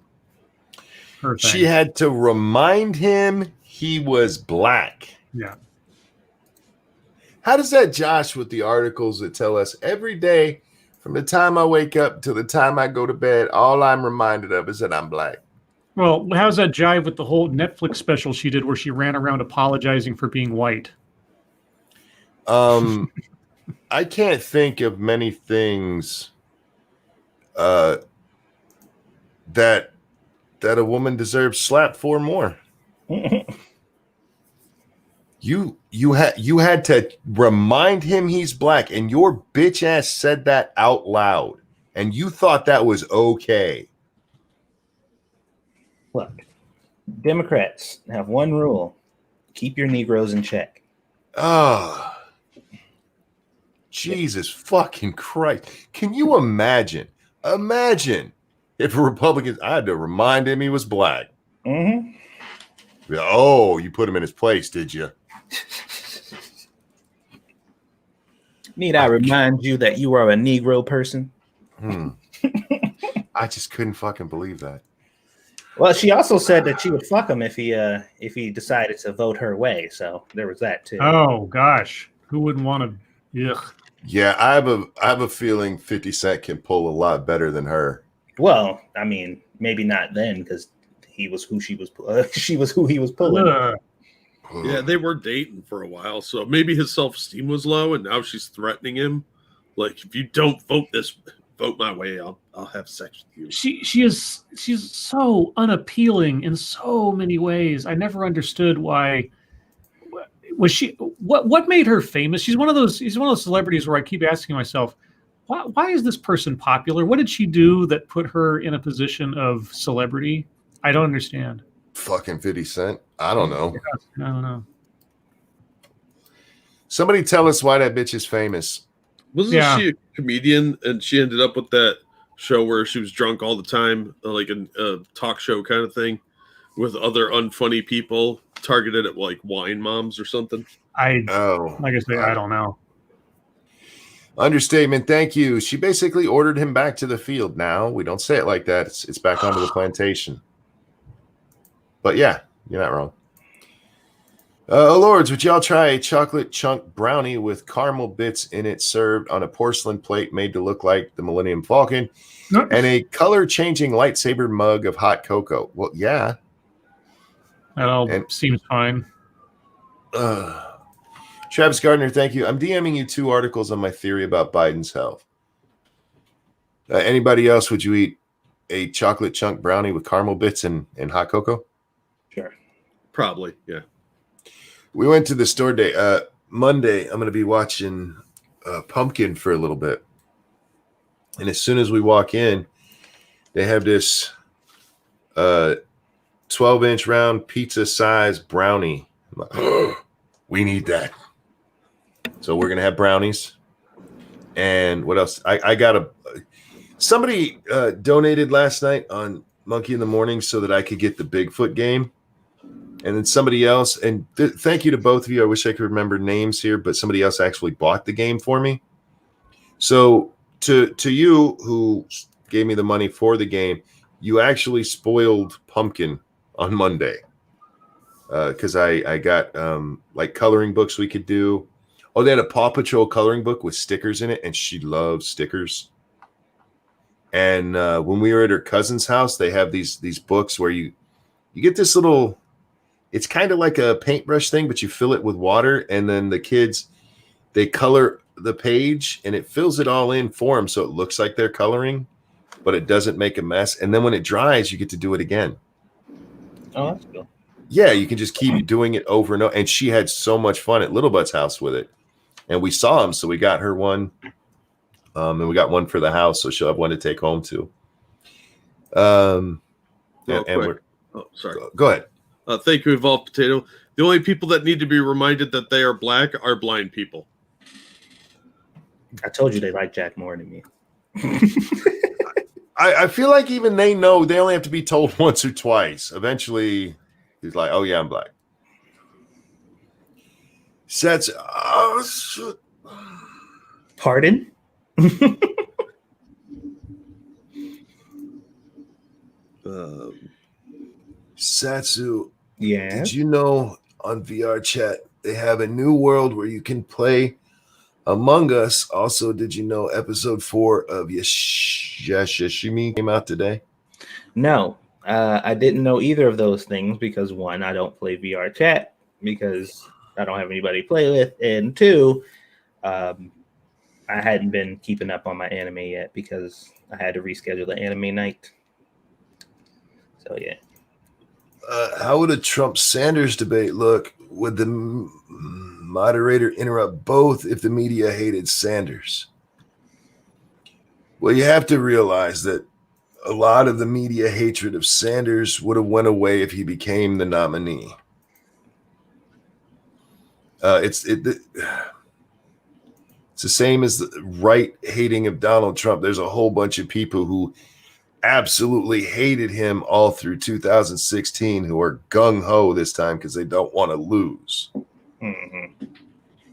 thing. She had to remind him he was black. Yeah. How does that josh with the articles that tell us every day from the time I wake up to the time I go to bed, all I'm reminded of is that I'm black? Well, how does that jive with the whole Netflix special she did where she ran around apologizing for being white? I can't think of many things that a woman deserves slapped for more. You had to remind him he's black, and your bitch ass said that out loud, and you thought that was okay. Look, Democrats have one rule: keep your Negroes in check. Oh, Jesus fucking Christ! Can you imagine? Imagine if a Republican, I had to remind him he was black. Mm-hmm. Oh, you put him in his place, did you? Need I remind you that you are a Negro person? I just couldn't fucking believe that. Well, she also said that she would fuck him if he decided to vote her way. So there was that too. Oh gosh, who wouldn't want to? Ugh. Yeah, I have a feeling 50 Cent can pull a lot better than her. Well, I mean, maybe not then because he was who she was. She was who he was pulling. Yeah, they were dating for a while, so maybe his self-esteem was low, and now she's threatening him. Like, if you don't vote my way, I'll have sex with you. She's so unappealing in so many ways. I never understood why. Was she what made her famous? She's one of those celebrities where I keep asking myself, why is this person popular? What did she do that put her in a position of celebrity? I don't understand. Fucking 50 Cent. I don't know. I don't know. Somebody tell us why that bitch is famous. Wasn't she a comedian and she ended up with that show where she was drunk all the time, like a talk show kind of thing with other unfunny people targeted at like wine moms or something? I don't know. Understatement. Thank you. She basically ordered him back to the field. Now we don't say it like that. It's back onto the plantation. But yeah, you're not wrong. Lords, would y'all try a chocolate chunk brownie with caramel bits in it served on a porcelain plate made to look like the Millennium Falcon and a color-changing lightsaber mug of hot cocoa? Well, yeah. That all seems fine. Travis Gardner, thank you. I'm DMing you 2 articles on my theory about Biden's health. Anybody else, would you eat a chocolate chunk brownie with caramel bits and hot cocoa? Sure. Probably, yeah. We went to the store day. Monday, I'm going to be watching Pumpkin for a little bit. And as soon as we walk in, they have this 12-inch round pizza-size brownie. I'm like, oh, we need that. So we're going to have brownies. And what else? I got somebody donated last night on Monkey in the Morning so that I could get the Bigfoot game. And then somebody else, and thank you to both of you. I wish I could remember names here, but somebody else actually bought the game for me. So to you who gave me the money for the game, you actually spoiled Pumpkin on Monday because I got like coloring books we could do. Oh, they had a Paw Patrol coloring book with stickers in it, and she loves stickers. And when we were at her cousin's house, they have these books where you get this little. It's kind of like a paintbrush thing, but you fill it with water, and then the kids, they color the page, and it fills it all in for them, so it looks like they're coloring, but it doesn't make a mess. And then when it dries, you get to do it again. Oh, that's cool. Yeah, you can just keep doing it over and over. And she had so much fun at Little Butt's house with it. And we saw him, so we got her one, and we got one for the house, so she'll have one to take home too. Sorry. Go ahead. Thank you, Evolved Potato. The only people that need to be reminded that they are black are blind people. I told you they like Jack more than me. I feel like even they know they only have to be told once or twice. Eventually, he's like, oh, yeah, I'm black. Sets. Pardon? Satsu. Yeah. Did you know on VR chat they have a new world where you can play Among Us? Also, did you know episode 4 of Yashishimi came out today? No, I didn't know either of those things because 1, I don't play VR chat because I don't have anybody to play with, and 2, I hadn't been keeping up on my anime yet because I had to reschedule the anime night. So yeah. How would a Trump-Sanders debate look? Would the moderator interrupt both if the media hated Sanders? Well, you have to realize that a lot of the media hatred of Sanders would have went away if he became the nominee. It's the same as the right hating of Donald Trump. There's a whole bunch of people who absolutely hated him all through 2016 who are gung-ho this time because they don't want to lose. Mm-hmm.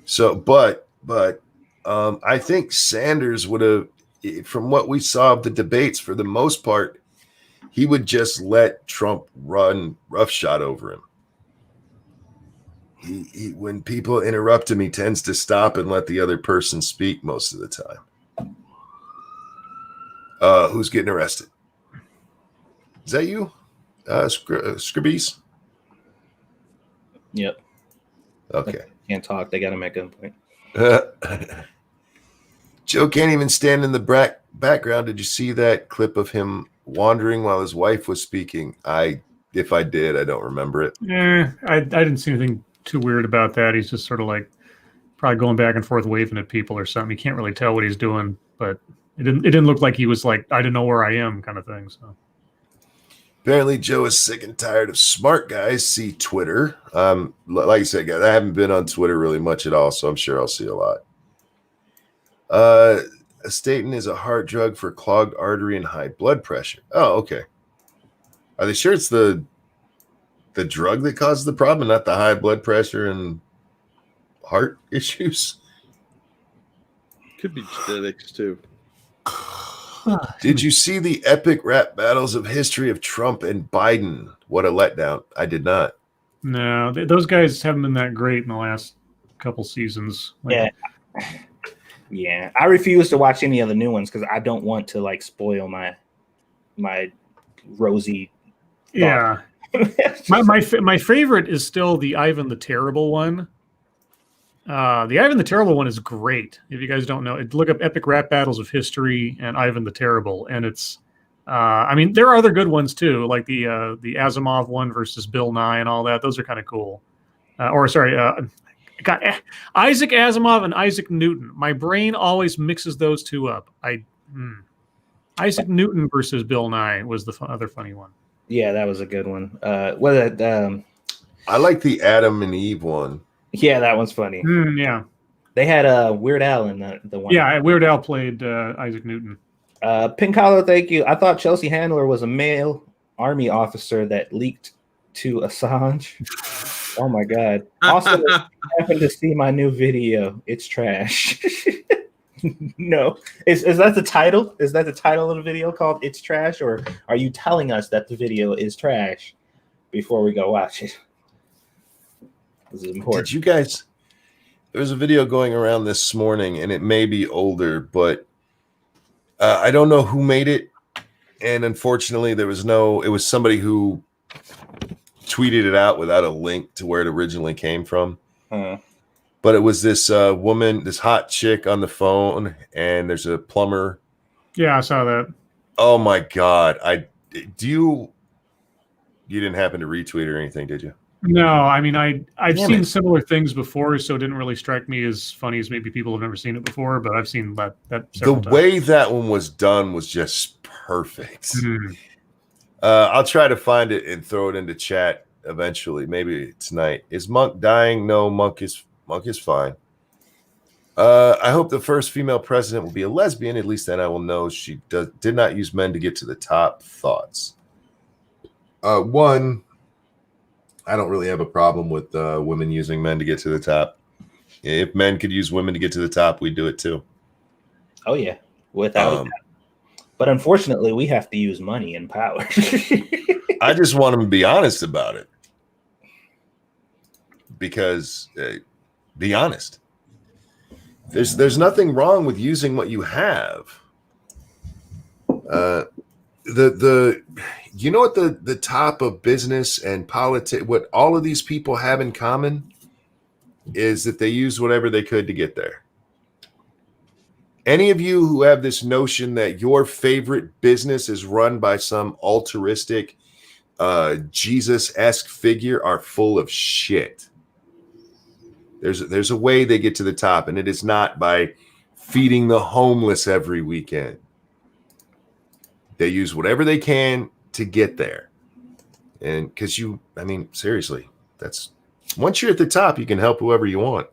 So, but I think Sanders would have, from what we saw of the debates, for the most part, he would just let Trump run roughshod over him. He when people interrupt him, he tends to stop and let the other person speak most of the time. Who's getting arrested? Is that you? Scribes? Yep. Okay. Can't talk. They got him at gunpoint. Joe can't even stand in the background. Did you see that clip of him wandering while his wife was speaking? If I did, I don't remember it. I didn't see anything too weird about that. He's just sort of like probably going back and forth waving at people or something. You can't really tell what he's doing, but it didn't look like he was like, I don't know where I am kind of thing. So Apparently, Joe is sick and tired of smart guys. See Twitter. Like I said, guys, I haven't been on Twitter really much at all, so I'm sure I'll see a lot. Statin is a heart drug for clogged artery and high blood pressure. Oh, okay. Are they sure it's the drug that causes the problem, not the high blood pressure and heart issues? Could be genetics too. Did you see the epic rap battles of history of Trump and Biden? What a letdown. I did not. No, those guys haven't been that great in the last couple seasons. Yeah. I refuse to watch any of the new ones because I don't want to like spoil my rosy. Yeah. my favorite is still the Ivan the Terrible one. The Ivan the Terrible one is great. If you guys don't know, look up Epic Rap Battles of History and Ivan the Terrible, and it's. I mean, there are other good ones too, like the Asimov one versus Bill Nye and all that. Those are kind of cool. Isaac Asimov and Isaac Newton. My brain always mixes those two up. Isaac Newton versus Bill Nye was the other funny one. Yeah, that was a good one. I like the Adam and Eve one. Yeah, that one's funny. Yeah. They had Weird Al in the one. Yeah, Weird Al played Isaac Newton. Pincalo, thank you. I thought Chelsea Handler was a male army officer that leaked to Assange. Oh my God. Also, happened to see my new video. It's trash. No. Is that the title? Is that the title of the video called It's Trash? Or are you telling us that the video is trash before we go watch it? This is important. Did you guys? There was a video going around this morning, and it may be older, but I don't know who made it. And unfortunately, it was somebody who tweeted it out without a link to where it originally came from. But it was this woman, this hot chick on the phone, and there's a plumber. Yeah, I saw that. Oh my God. You didn't happen to retweet or anything, did you? No, I mean, I've seen similar things before, so it didn't really strike me as funny as maybe people have never seen it before, but I've seen that several times. Way that one was done was just perfect. I'll try to find it and throw it into chat eventually, maybe tonight. Is Monk dying? No, Monk is fine. I hope the first female president will be a lesbian. At least then I will know she did not use men to get to the top. Thoughts? One, I don't really have a problem with women using men to get to the top. If men could use women to get to the top, we'd do it too. Oh yeah, without a doubt. But unfortunately, we have to use money and power. I just want them to be honest about it. Because, be honest. There's nothing wrong with using what you have. You know what the top of business and politics, what all of these people have in common is that they use whatever they could to get there. Any of you who have this notion that your favorite business is run by some altruistic, Jesus-esque figure are full of shit. There's a way they get to the top, and it is not by feeding the homeless every weekend. They use whatever they can to get there. And because seriously, once you're at the top, you can help whoever you want.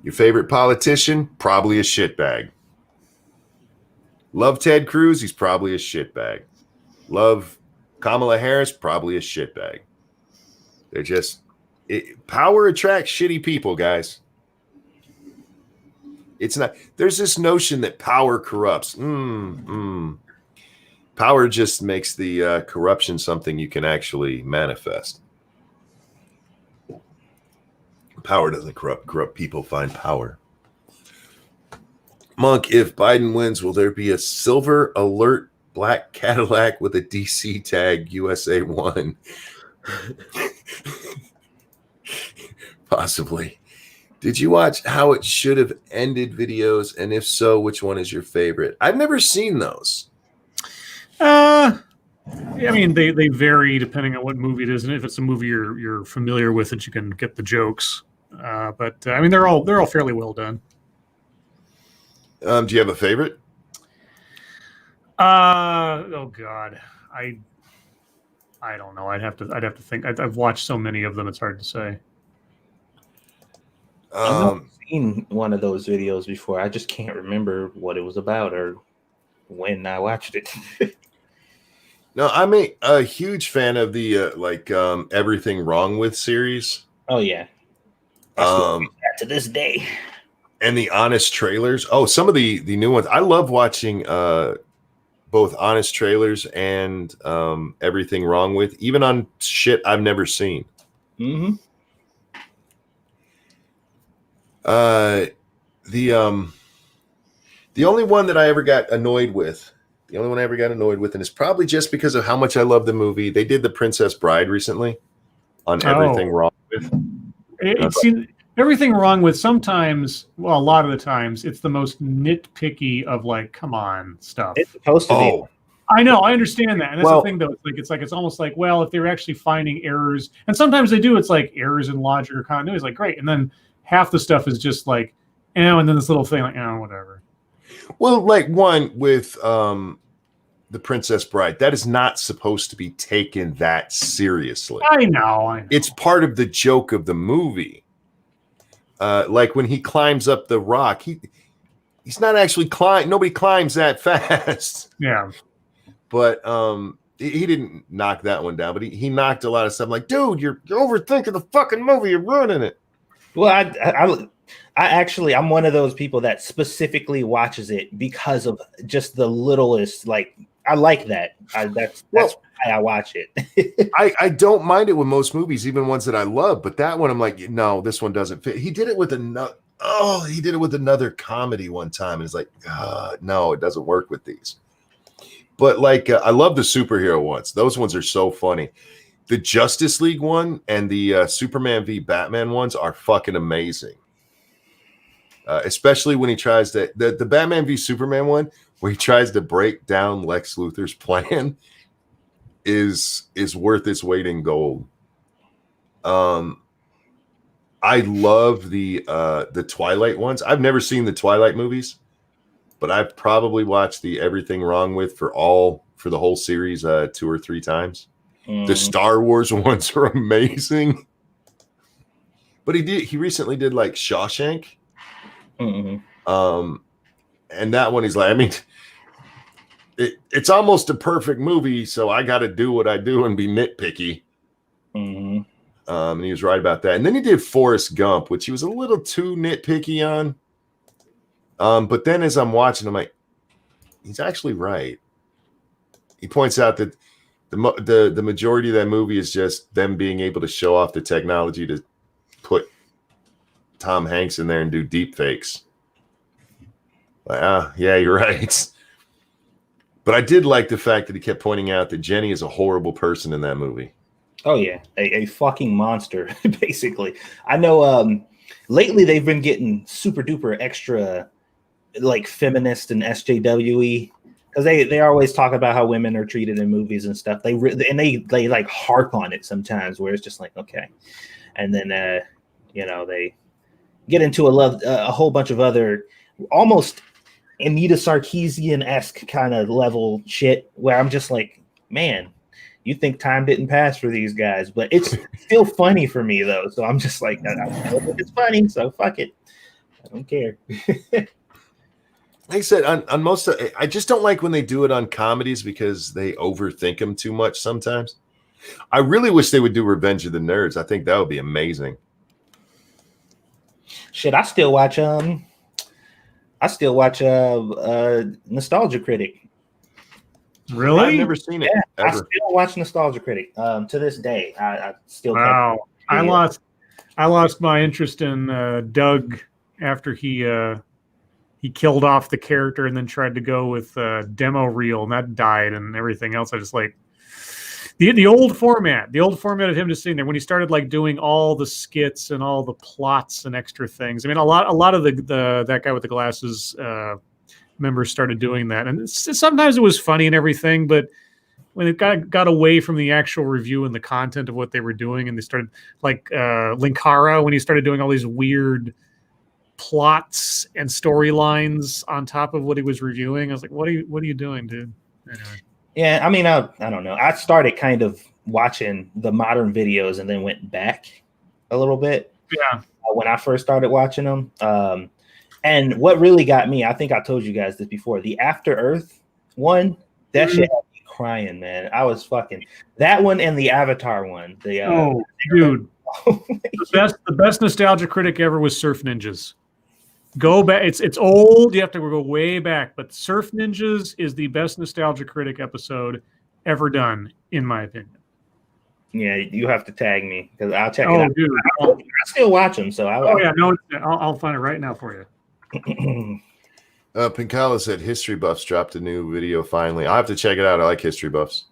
Your favorite politician? Probably a shitbag. Love Ted Cruz? He's probably a shitbag. Love Kamala Harris? Probably a shitbag. They're just power attracts shitty people, guys. It's not. There's this notion that power corrupts. Power just makes the corruption something you can actually manifest. Power doesn't corrupt. Corrupt people find power. Monk, if Biden wins, will there be a silver alert black Cadillac with a DC tag USA 1? Possibly. Did you watch How It Should Have Ended videos? And if so, which one is your favorite? I've never seen those. I mean, they vary depending on what movie it is, and if it's a movie you're familiar with, that you can get the jokes. But I mean, they're all fairly well done. Do you have a favorite? Oh God, I don't know. I'd have to think. I've watched so many of them. It's hard to say. I've seen one of those videos before. I just can't remember what it was about or when I watched it. No, I'm a huge fan of the Everything Wrong With series. Oh yeah, I still watch that to this day. And the honest trailers. Oh, some of the new ones. I love watching both honest trailers and Everything Wrong With, even on shit I've never seen. Mm-hmm. The only one that I ever got annoyed with, and it's probably just because of how much I love the movie. They did The Princess Bride recently on Everything Wrong With. It's Everything Wrong With. Sometimes, well, a lot of the times, it's the most nitpicky of like, come on, stuff. It's supposed to be. I know, I understand that, and that's the thing, though. It's almost like, well, if they're actually finding errors, and sometimes they do. It's like errors in logic or continuity. It's like great, and then half the stuff is just like, and then this little thing, like, whatever. Well, like one with The Princess Bride, that is not supposed to be taken that seriously. I know. It's part of the joke of the movie. Like when he climbs up the rock, he's not actually nobody climbs that fast. Yeah. But he didn't knock that one down, but he knocked a lot of stuff. Like, dude, you're overthinking the fucking movie. You're ruining it. Well, I'm one of those people that specifically watches it because of just the littlest. Like, I like that. That's why I watch it. I don't mind it with most movies, even ones that I love. But that one, I'm like, no, this one doesn't fit. He did it with another comedy one time, and it's like, no, it doesn't work with these. But like, I love the superhero ones. Those ones are so funny. The Justice League one and the Superman v Batman ones are fucking amazing. Especially when he tries to the Batman v Superman one, where he tries to break down Lex Luthor's plan, is worth its weight in gold. I love the Twilight ones. I've never seen the Twilight movies, but I've probably watched the Everything Wrong With for the whole series 2 or 3 times. The Star Wars ones are amazing. But he recently did like Shawshank. And that one, he's like, I mean, it's almost a perfect movie, so I got to do what I do and be nitpicky. And he was right about that. And then he did Forrest Gump, which he was a little too nitpicky on. But then as I'm watching, I'm like, he's actually right. He points out that the majority of that movie is just them being able to show off the technology to put Tom Hanks in there and do deep fakes. Like, yeah, you're right. But I did like the fact that he kept pointing out that Jenny is a horrible person in that movie. Oh yeah, a fucking monster, basically. I know lately they've been getting super duper extra like feminist and SJWE, because they always talk about how women are treated in movies and stuff. They like harp on it sometimes, where it's just like, okay, and then they get into a whole bunch of other almost Anita Sarkeesian-esque kind of level shit, where I'm just like, man, you think time didn't pass for these guys, but it's still funny for me though. So I'm just like, it's funny, so fuck it, I don't care. Like I said, on most of, I just don't like when they do it on comedies because they overthink them too much sometimes. I really wish they would do Revenge of the Nerds. I think that would be amazing. Shit, I still watch Nostalgia Critic. Really? I've never seen it. Yeah, ever. I still watch Nostalgia Critic to this day. I still. Wow. I lost my interest in Doug after he killed off the character and then tried to go with demo reel, and that died, and everything else. I just like the old format of him just sitting there when he started like doing all the skits and all the plots and extra things. I mean, a lot of the that guy with the glasses members started doing that, and sometimes it was funny and everything, but when it got away from the actual review and the content of what they were doing, and they started like Linkara, when he started doing all these weird plots and storylines on top of what he was reviewing, I was like, what are you doing, dude? Anyway. Yeah, I mean, I don't know. I started kind of watching the modern videos and then went back a little bit. Yeah. When I first started watching them. And what really got me, I think I told you guys this before, the After Earth one, that shit had me crying, man. I was fucking that one and the Avatar one. Dude. the best nostalgia critic ever was Surf Ninjas. Go back. It's old. You have to go way back. But Surf Ninjas is the best nostalgia critic episode ever done, in my opinion. Yeah, you have to tag me because I'll check it out. Dude. I still watch them, so I'll find it right now for you. Pinkala said History Buffs dropped a new video finally. I'll have to check it out. I like History Buffs.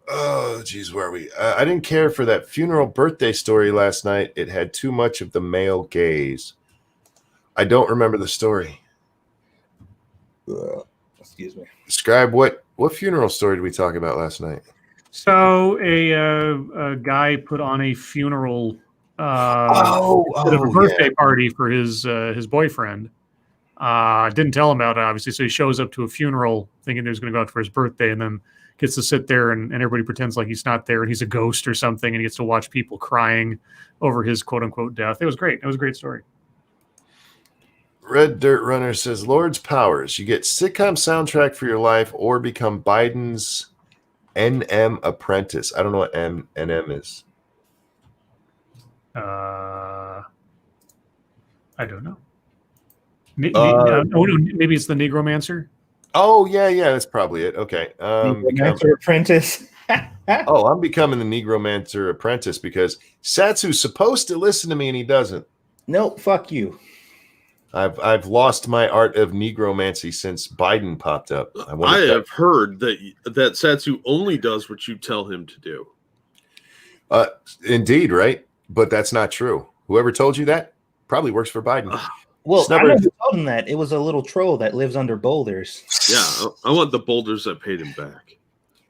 Oh, geez, where are we? I didn't care for that funeral birthday story last night. It had too much of the male gaze. I don't remember the story. Excuse me. Scribe, what funeral story did we talk about last night? So a guy put on a funeral a birthday party for his boyfriend. Didn't tell him about it, obviously. So he shows up to a funeral thinking he was going to go out for his birthday, and then gets to sit there and everybody pretends like he's not there and he's a ghost or something, and he gets to watch people crying over his quote unquote death. It was great. It was a great story. Red Dirt Runner says Lord's Powers. You get sitcom soundtrack for your life or become Biden's NM apprentice. I don't know what NM is. I don't know. Maybe it's the Negromancer. Oh yeah, that's probably it. Okay. Negromancer apprentice. I'm becoming the Negromancer apprentice because Satsu's supposed to listen to me and he doesn't. Nope, fuck you. I've lost my art of negromancy since Biden popped up. I have heard that Satsu only does what you tell him to do. Indeed, right? But that's not true. Whoever told you that probably works for Biden. Well, I never told him that. It was a little troll that lives under boulders. Yeah, I want the boulders that paid him back.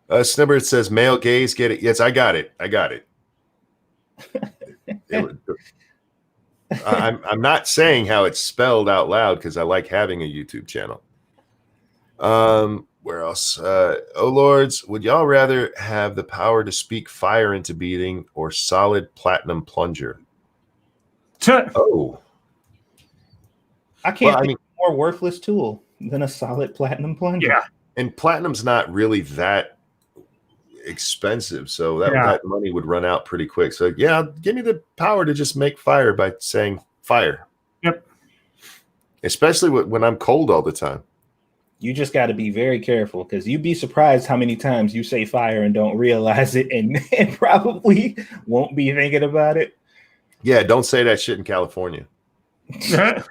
Snibbert says male gaze, get it? Yes, I got it. I'm not saying how it's spelled out loud because I like having a YouTube channel. Where else? Oh Lords, would y'all rather have the power to speak fire into being or solid platinum plunger? I can't think of a more worthless tool than a solid platinum plunger. Yeah. And platinum's not really that expensive, so that money would run out pretty quick. So yeah, give me the power to just make fire by saying fire. Yep. Especially when I'm cold all the time. You just got to be very careful because you'd be surprised how many times you say fire and don't realize it and probably won't be thinking about it. Yeah, don't say that shit in California. Yeah.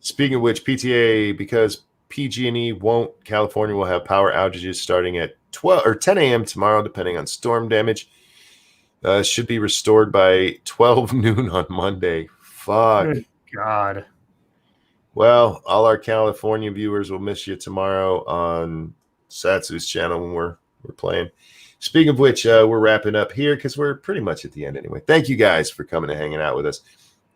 Speaking of which, PTA, because PG&E won't, California will have power outages starting at 12 or 10 a.m. tomorrow, depending on storm damage. Should be restored by 12 noon on Monday. Fuck. Good God. Well, all our California viewers will miss you tomorrow on Satsu's channel when we're playing. Speaking of which, we're wrapping up here because we're pretty much at the end anyway. Thank you guys for coming and hanging out with us.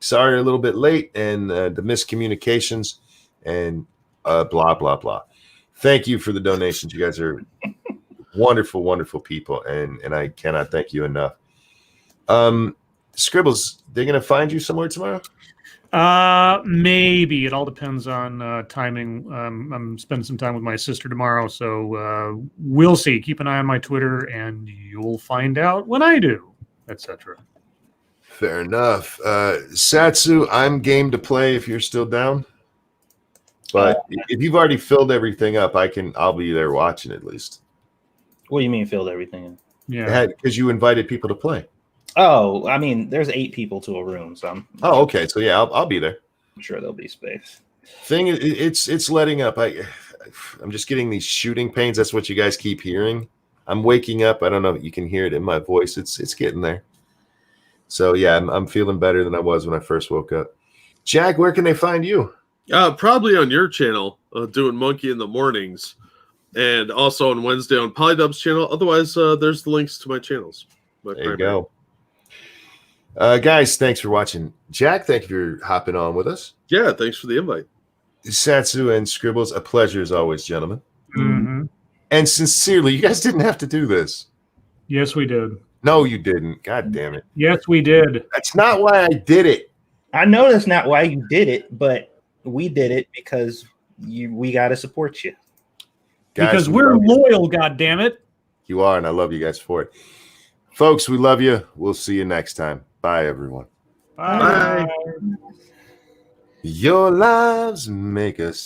Sorry a little bit late and the miscommunications and blah, blah, blah. Thank you for the donations. You guys are wonderful, wonderful people, and I cannot thank you enough. Scribbles, they're going to find you somewhere tomorrow? Maybe. It all depends on timing. I'm spending some time with my sister tomorrow, so we'll see. Keep an eye on my Twitter, and you'll find out when I do, etc. Fair enough. Satsu, I'm game to play if you're still down. But if you've already filled everything up, I'll be there watching at least. What do you mean filled everything in? Yeah. Because you invited people to play. Oh, I mean, there's 8 people to a room, so okay. So yeah, I'll be there. I'm sure there'll be space. It's letting up. I'm just getting these shooting pains. That's what you guys keep hearing. I'm waking up. I don't know. You can hear it in my voice. It's getting there. So yeah, I'm feeling better than I was when I first woke up. Jack, where can they find you? Probably on your channel, doing Monkey in the Mornings, and also on Wednesday on Polydub's channel. Otherwise, there's the links to my channels. There you go. Guys, thanks for watching. Jack, thank you for hopping on with us. Yeah, thanks for the invite. Satsu and Scribbles, a pleasure as always, gentlemen. Mhm. And sincerely, you guys didn't have to do this. Yes, we did. No, you didn't. God damn it. Yes, we did. That's not why I did it. I know that's not why you did it, but we did it because we got to support you. Guys, Because we we're love you. loyal, goddammit. You are, and I love you guys for it. Folks, we love you. We'll see you next time. Bye, everyone. Bye. Bye. Your lives make us